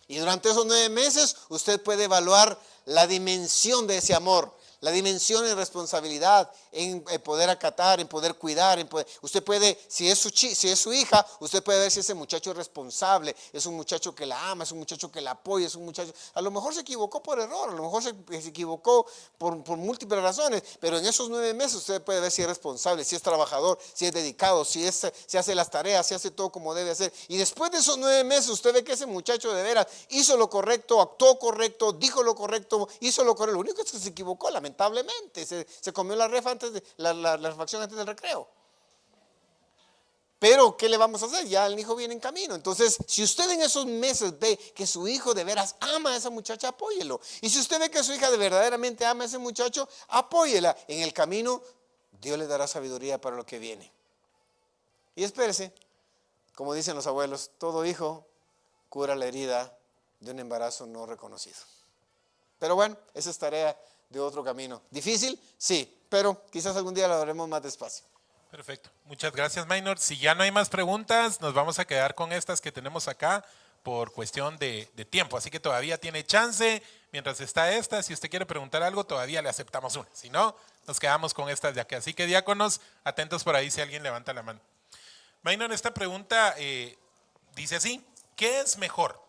Y durante esos 9 meses usted puede evaluar la dimensión de ese amor, la dimensión en responsabilidad, en poder acatar, en poder cuidar. Usted puede, si es su hija, usted puede ver si ese muchacho es responsable, es un muchacho que la ama, es un muchacho que la apoya, es un muchacho, a lo mejor se equivocó por error, a lo mejor se equivocó por múltiples razones, pero en esos 9 meses usted puede ver si es responsable, si es trabajador, si es dedicado, si hace las tareas, si hace todo como debe hacer. Y después de esos 9 meses usted ve que ese muchacho de veras hizo lo correcto, actuó correcto, dijo lo correcto, hizo lo correcto. Lo único es que se equivocó, lamentablemente, se comió la refacción antes del recreo. Pero, ¿qué le vamos a hacer? Ya el hijo viene en camino. Entonces, si usted en esos meses ve que su hijo de veras ama a esa muchacha, apóyelo. Y si usted ve que su hija de verdaderamente ama a ese muchacho, apóyela. En el camino, Dios le dará sabiduría para lo que viene. Y espérese, como dicen los abuelos, todo hijo cura la herida de un embarazo no reconocido. Pero bueno, esa es tarea de otro camino. ¿Difícil? Sí, pero quizás algún día lo haremos más despacio. Perfecto. Muchas gracias, Maynor. Si ya no hay más preguntas, nos vamos a quedar con estas que tenemos acá por cuestión de tiempo. Así que todavía tiene chance. Mientras está esta, si usted quiere preguntar algo, todavía le aceptamos una. Si no, nos quedamos con estas de acá. Así que, diáconos, atentos por ahí si alguien levanta la mano. Maynor, esta pregunta dice así: ¿qué es mejor?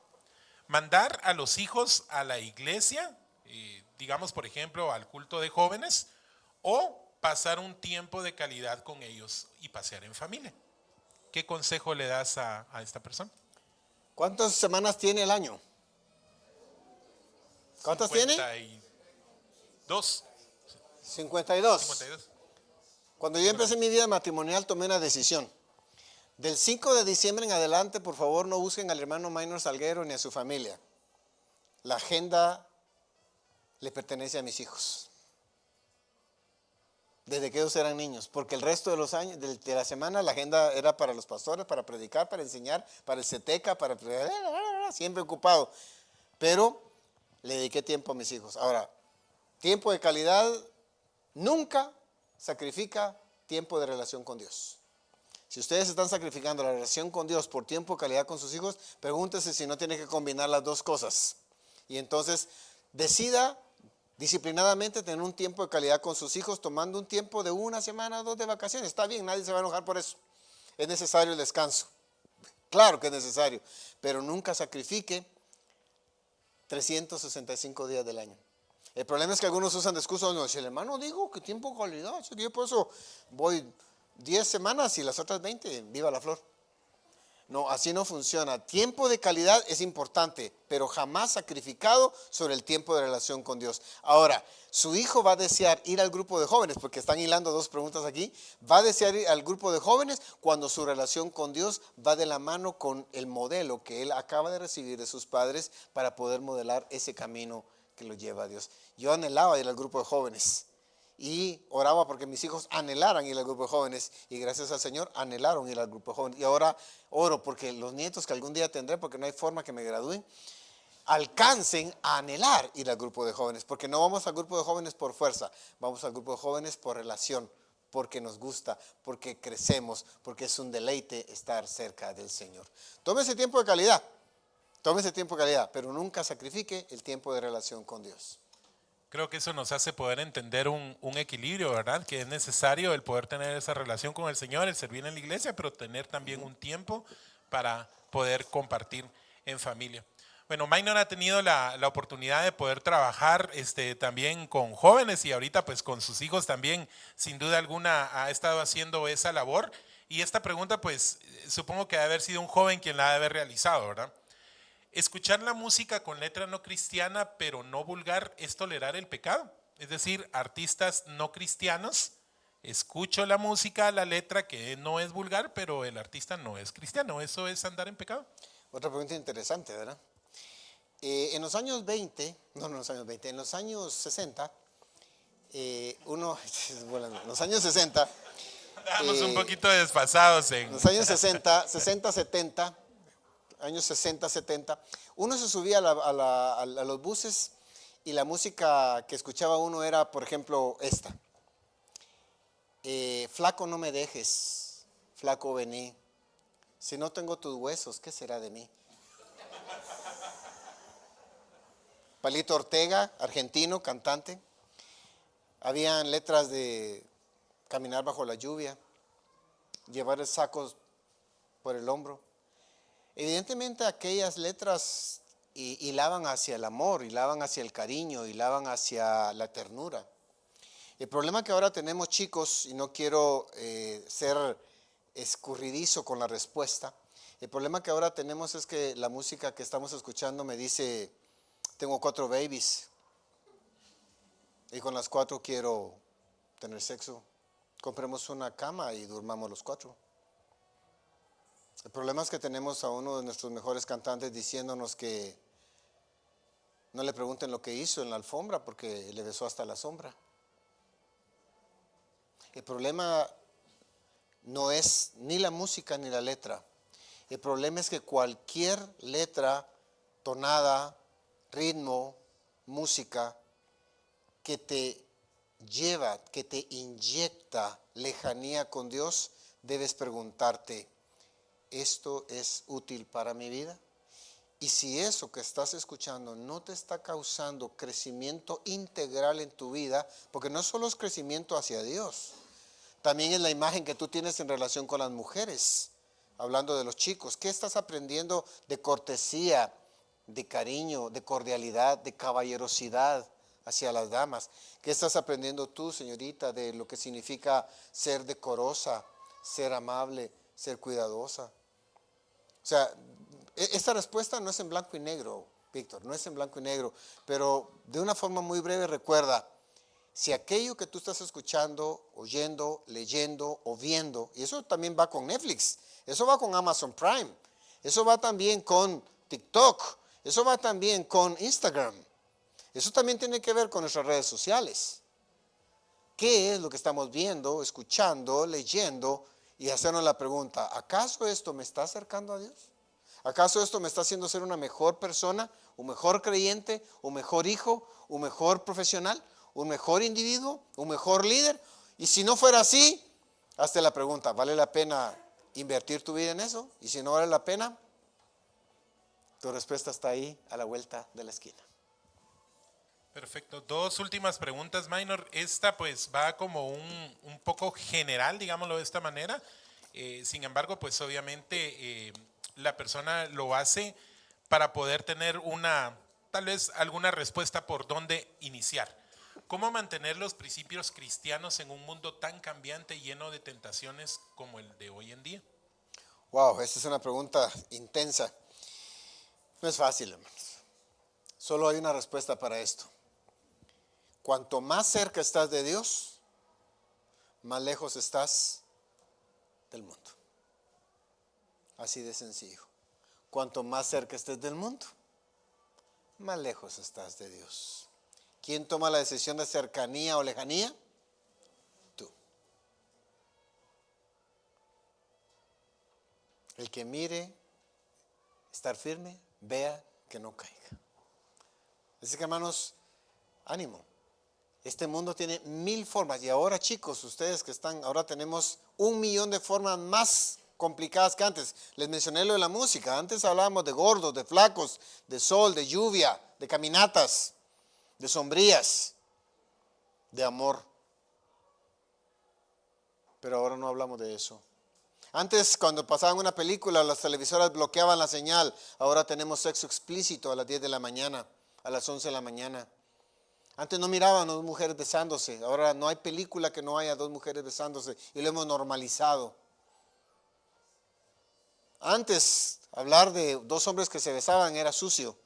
¿Mandar a los hijos a la iglesia, digamos por ejemplo al culto de jóvenes, o pasar un tiempo de calidad con ellos y pasear en familia? ¿Qué consejo le das a esta persona? ¿Cuántas semanas tiene el año? ¿Cuántas tiene? 52. 52. 52. Cuando yo empecé mi vida matrimonial tomé una decisión. Del 5 de diciembre en adelante, por favor, no busquen al hermano Maynor Salguero ni a su familia. La agenda le pertenece a mis hijos. Desde que ellos eran niños, porque el resto de los años, de la semana, la agenda era para los pastores, para predicar, para enseñar, para el CETECA, siempre ocupado. Pero le dediqué tiempo a mis hijos. Ahora, tiempo de calidad nunca sacrifica tiempo de relación con Dios. Si ustedes están sacrificando la relación con Dios por tiempo de calidad con sus hijos, pregúntese si no tiene que combinar las dos cosas. Y entonces decida disciplinadamente tener un tiempo de calidad con sus hijos, tomando un tiempo de 1 semana o 2 de vacaciones. Está bien, nadie se va a enojar por eso. Es necesario el descanso. Claro que es necesario, pero nunca sacrifique 365 días del año. El problema es que algunos usan de excusa, no, si el hermano dijo que tiempo de calidad, yo por eso voy 10 semanas y las otras 20, viva la flor. No, así no funciona. Tiempo de calidad es importante, pero jamás sacrificado sobre el tiempo de relación con Dios. Ahora, su hijo va a desear ir al grupo de jóvenes, porque están hilando dos preguntas aquí. Va a desear ir al grupo de jóvenes cuando su relación con Dios va de la mano con el modelo que él acaba de recibir de sus padres para poder modelar ese camino que lo lleva a Dios. Yo anhelaba ir al grupo de jóvenes. Y oraba porque mis hijos anhelaran ir al grupo de jóvenes. Y gracias al Señor anhelaron ir al grupo de jóvenes. Y ahora oro porque los nietos que algún día tendré, porque no hay forma que me gradúen, alcancen a anhelar ir al grupo de jóvenes. Porque no vamos al grupo de jóvenes por fuerza, vamos al grupo de jóvenes por relación, porque nos gusta, porque crecemos, porque es un deleite estar cerca del Señor. Tome ese tiempo de calidad, pero nunca sacrifique el tiempo de relación con Dios. Creo que eso nos hace poder entender un equilibrio, ¿verdad? Que es necesario el poder tener esa relación con el Señor, el servir en la iglesia, pero tener también un tiempo para poder compartir en familia. Bueno, Maynor ha tenido la oportunidad de poder trabajar también con jóvenes y ahorita pues con sus hijos también, sin duda alguna, ha estado haciendo esa labor. Y esta pregunta pues supongo que debe haber sido un joven quien la debe haber realizado, ¿verdad? Escuchar la música con letra no cristiana pero no vulgar es tolerar el pecado. Es decir, artistas no cristianos, escucho la música, la letra que no es vulgar, pero el artista no es cristiano. ¿Eso es andar en pecado? Otra pregunta interesante, ¿verdad? En los años 20, en los años 60, en los años 60, Estamos un poquito desfasados en... los años 60, 70, años 60, 70, uno se subía a los buses y la música que escuchaba uno era, por ejemplo, esta. Flaco, no me dejes, flaco, vení. Si no tengo tus huesos, ¿qué será de mí? Palito Ortega, argentino, cantante. Habían letras de caminar bajo la lluvia, llevar el saco por el hombro. Evidentemente aquellas letras hilaban hacia el amor, hilaban hacia el cariño, hilaban hacia la ternura. El problema que ahora tenemos, chicos, y no quiero ser escurridizo con la respuesta, el problema que ahora tenemos es que la música que estamos escuchando me dice, tengo 4 babies y con las 4 quiero tener sexo, compremos una cama y durmamos los 4. El problema es que tenemos a uno de nuestros mejores cantantes diciéndonos que no le pregunten lo que hizo en la alfombra porque le besó hasta la sombra. El problema no es ni la música ni la letra. El problema es que cualquier letra, tonada, ritmo, música que te lleva, que te inyecta lejanía con Dios, debes preguntarte, ¿esto es útil para mi vida? Y si eso que estás escuchando no te está causando crecimiento integral en tu vida, porque no solo es crecimiento hacia Dios, también es la imagen que tú tienes en relación con las mujeres. Hablando de los chicos, ¿qué estás aprendiendo de cortesía, de cariño, de cordialidad, de caballerosidad hacia las damas? ¿Qué estás aprendiendo tú, señorita, de lo que significa ser decorosa, ser amable, ser cuidadosa? O sea, esta respuesta no es en blanco y negro, Víctor, no es en blanco y negro, pero de una forma muy breve recuerda, si aquello que tú estás escuchando, oyendo, leyendo o viendo, y eso también va con Netflix, eso va con Amazon Prime, eso va también con TikTok, eso va también con Instagram, eso también tiene que ver con nuestras redes sociales. ¿Qué es lo que estamos viendo, escuchando, leyendo? Y hacernos la pregunta, ¿acaso esto me está acercando a Dios? ¿Acaso esto me está haciendo ser una mejor persona, un mejor creyente, un mejor hijo, un mejor profesional, un mejor individuo, un mejor líder? Y si no fuera así, hazte la pregunta, ¿vale la pena invertir tu vida en eso? Y si no vale la pena, tu respuesta está ahí a la vuelta de la esquina. Perfecto. Dos últimas preguntas, Minor. Esta pues va como un poco general, digámoslo de esta manera. Sin embargo, pues obviamente la persona lo hace para poder tener tal vez alguna respuesta por dónde iniciar. ¿Cómo mantener los principios cristianos en un mundo tan cambiante y lleno de tentaciones como el de hoy en día? Wow, esta es una pregunta intensa. No es fácil, hermanos. Solo hay una respuesta para esto. Cuanto más cerca estás de Dios, más lejos estás del mundo. Así de sencillo. Cuanto más cerca estés del mundo, más lejos estás de Dios. ¿Quién toma la decisión de cercanía o lejanía? Tú. El que mire estar firme, vea que no caiga. Así que, hermanos, ánimo. Este mundo tiene 1000 formas. Y ahora, chicos, ustedes que están, ahora tenemos 1.000.000 de formas más complicadas que antes. Les mencioné lo de la música. Antes hablábamos de gordos, de flacos, de sol, de lluvia, de caminatas, de sombrías, de amor. Pero ahora no hablamos de eso. Antes, cuando pasaban una película, las televisoras bloqueaban la señal. Ahora tenemos sexo explícito a las 10 de la mañana, a las 11 de la mañana. Antes no miraban a 2 mujeres besándose. Ahora no hay película que no haya 2 mujeres besándose. Y lo hemos normalizado. Antes, hablar de 2 hombres que se besaban era sucio.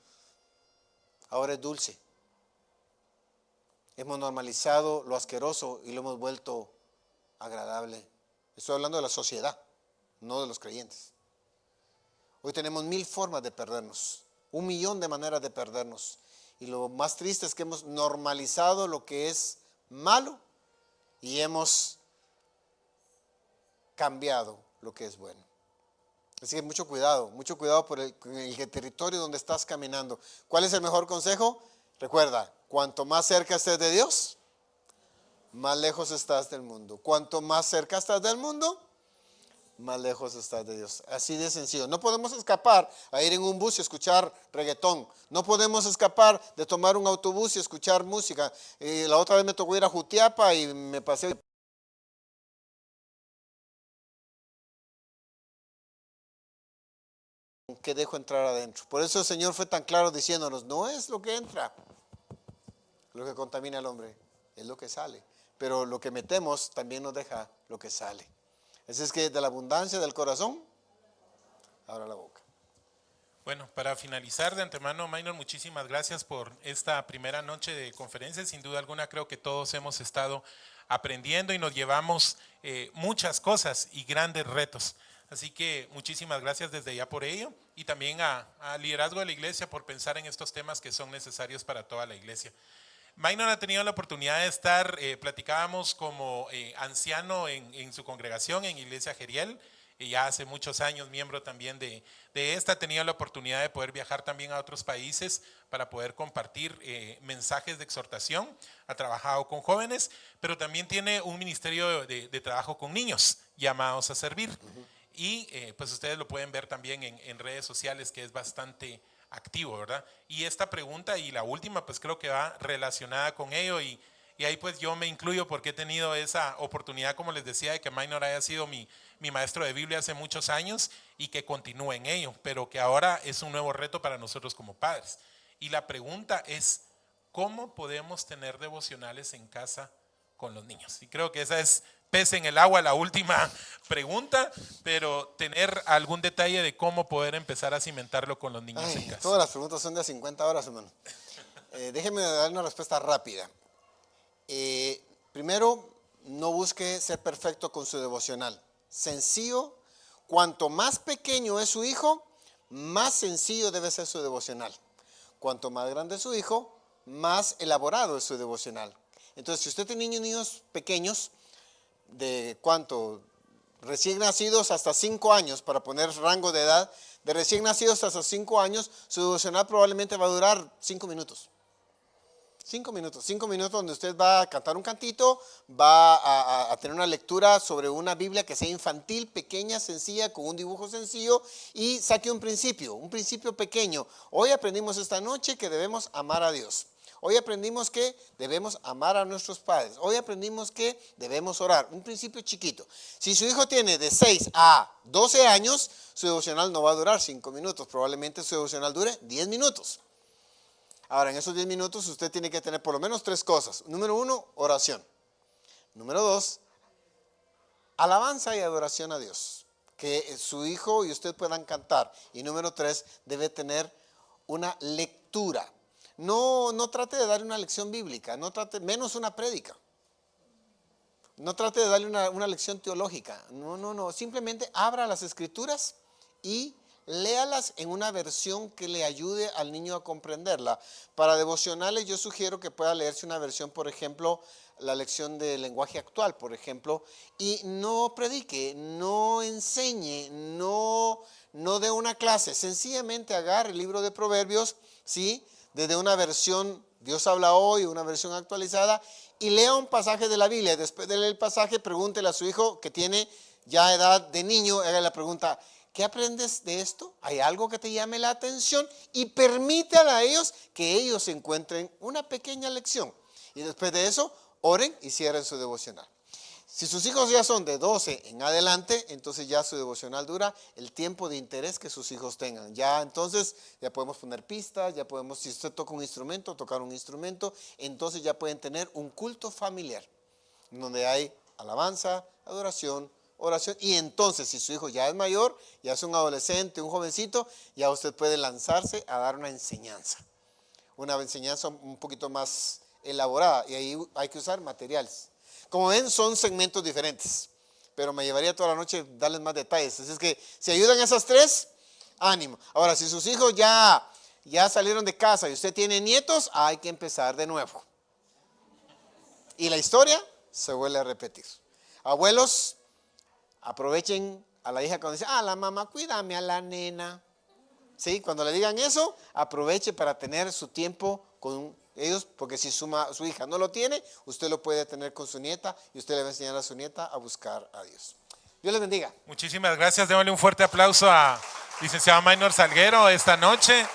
Ahora es dulce. Hemos normalizado lo asqueroso y lo hemos vuelto agradable. Estoy hablando de la sociedad, no de los creyentes. Hoy tenemos 1000 formas de perdernos. 1.000.000 de maneras de perdernos. Y lo más triste es que hemos normalizado lo que es malo y hemos cambiado lo que es bueno. Así que mucho cuidado por el territorio donde estás caminando. ¿Cuál es el mejor consejo? Recuerda, cuanto más cerca estés de Dios, más lejos estás del mundo. Cuanto más cerca estás del mundo, más lejos estás de Dios. Así de sencillo. No podemos escapar a ir en un bus y escuchar reggaetón. No podemos escapar de tomar un autobús y escuchar música. La otra vez me tocó ir a Jutiapa y me pasé. ¿Qué dejo entrar adentro? Por eso el Señor fue tan claro diciéndonos, no es lo que entra lo que contamina al hombre, es lo que sale. Pero lo que metemos también nos deja lo que sale. Así es que de la abundancia del corazón, abra la boca. Bueno, para finalizar de antemano, Minor, muchísimas gracias por esta primera noche de conferencia. Sin duda alguna creo que todos hemos estado aprendiendo y nos llevamos muchas cosas y grandes retos. Así que muchísimas gracias desde ya por ello y también al liderazgo de la iglesia por pensar en estos temas que son necesarios para toda la iglesia. Minor ha tenido la oportunidad de estar, platicábamos como anciano en su congregación, en Iglesia Jeriel, ya hace muchos años miembro también de esta, ha tenido la oportunidad de poder viajar también a otros países para poder compartir mensajes de exhortación, ha trabajado con jóvenes, pero también tiene un ministerio de trabajo con niños llamados a servir. Y pues ustedes lo pueden ver también en redes sociales, que es bastante activo, ¿verdad? Y esta pregunta y la última pues creo que va relacionada con ello y ahí pues yo me incluyo porque he tenido esa oportunidad, como les decía, de que Minor haya sido mi maestro de Biblia hace muchos años y que continúe en ello, pero que ahora es un nuevo reto para nosotros como padres. Y la pregunta es, ¿cómo podemos tener devocionales en casa con los niños? Y creo que esa es pez en el agua la última pregunta, pero tener algún detalle de cómo poder empezar a cimentarlo con los niños en casa. Todas las preguntas son de 50 horas, hermano. Déjeme dar una respuesta rápida. Primero, no busque ser perfecto con su devocional. Sencillo, cuanto más pequeño es su hijo, más sencillo debe ser su devocional. Cuanto más grande es su hijo, más elaborado es su devocional. Entonces, si usted tiene niños pequeños, ¿de cuánto? Recién nacidos hasta 5 años, para poner rango de edad, de recién nacidos hasta 5 años, su devocional probablemente va a durar 5 minutos. 5 minutos donde usted va a cantar un cantito, va a tener una lectura sobre una Biblia que sea infantil, pequeña, sencilla, con un dibujo sencillo y saque un principio pequeño. Hoy aprendimos esta noche que debemos amar a Dios. Hoy aprendimos que debemos amar a nuestros padres. Hoy aprendimos que debemos orar. Un principio chiquito. Si su hijo tiene de 6 a 12 años, su devocional no va a durar 5 minutos. Probablemente su devocional dure 10 minutos. Ahora, en esos 10 minutos usted tiene que tener por lo menos 3 cosas. Número 1, oración. Número 2, alabanza y adoración a Dios. Que su hijo y usted puedan cantar. Y número 3, debe tener una lectura. No trate de darle una lección bíblica, menos una prédica. No trate de darle una lección teológica. No. Simplemente abra las escrituras y léalas en una versión que le ayude al niño a comprenderla. Para devocionales yo sugiero que pueda leerse una versión, por ejemplo, la lección de lenguaje actual, por ejemplo, y no predique, no enseñe, no dé una clase. Sencillamente agarre el libro de Proverbios, ¿sí?, desde una versión, Dios habla hoy, una versión actualizada, y lea un pasaje de la Biblia. Después de leer el pasaje, pregúntele a su hijo que tiene ya edad de niño, haga la pregunta, ¿qué aprendes de esto? ¿Hay algo que te llame la atención? Y permítale a ellos que ellos encuentren una pequeña lección. Y después de eso, oren y cierren su devocional. Si sus hijos ya son de 12 en adelante, entonces ya su devocional dura el tiempo de interés que sus hijos tengan. Ya entonces ya podemos poner pistas, ya podemos, si usted toca un instrumento, tocar un instrumento, entonces ya pueden tener un culto familiar, donde hay alabanza, adoración, oración. Y entonces si su hijo ya es mayor, ya es un adolescente, un jovencito, ya usted puede lanzarse a dar una enseñanza un poquito más elaborada. Y ahí hay que usar materiales. Como ven, son segmentos diferentes, pero me llevaría toda la noche darles más detalles. Así es que si ayudan esas 3, ánimo. Ahora, si sus hijos ya salieron de casa y usted tiene nietos, hay que empezar de nuevo. Y la historia se vuelve a repetir. Abuelos, aprovechen a la hija cuando dice, la mamá, cuídame a la nena. ¿Sí? Cuando le digan eso, aproveche para tener su tiempo con ellos, porque si su hija no lo tiene, usted lo puede tener con su nieta y usted le va a enseñar a su nieta a buscar a Dios. Dios les bendiga. Muchísimas gracias. Démosle un fuerte aplauso a licenciado Minor Salguero esta noche.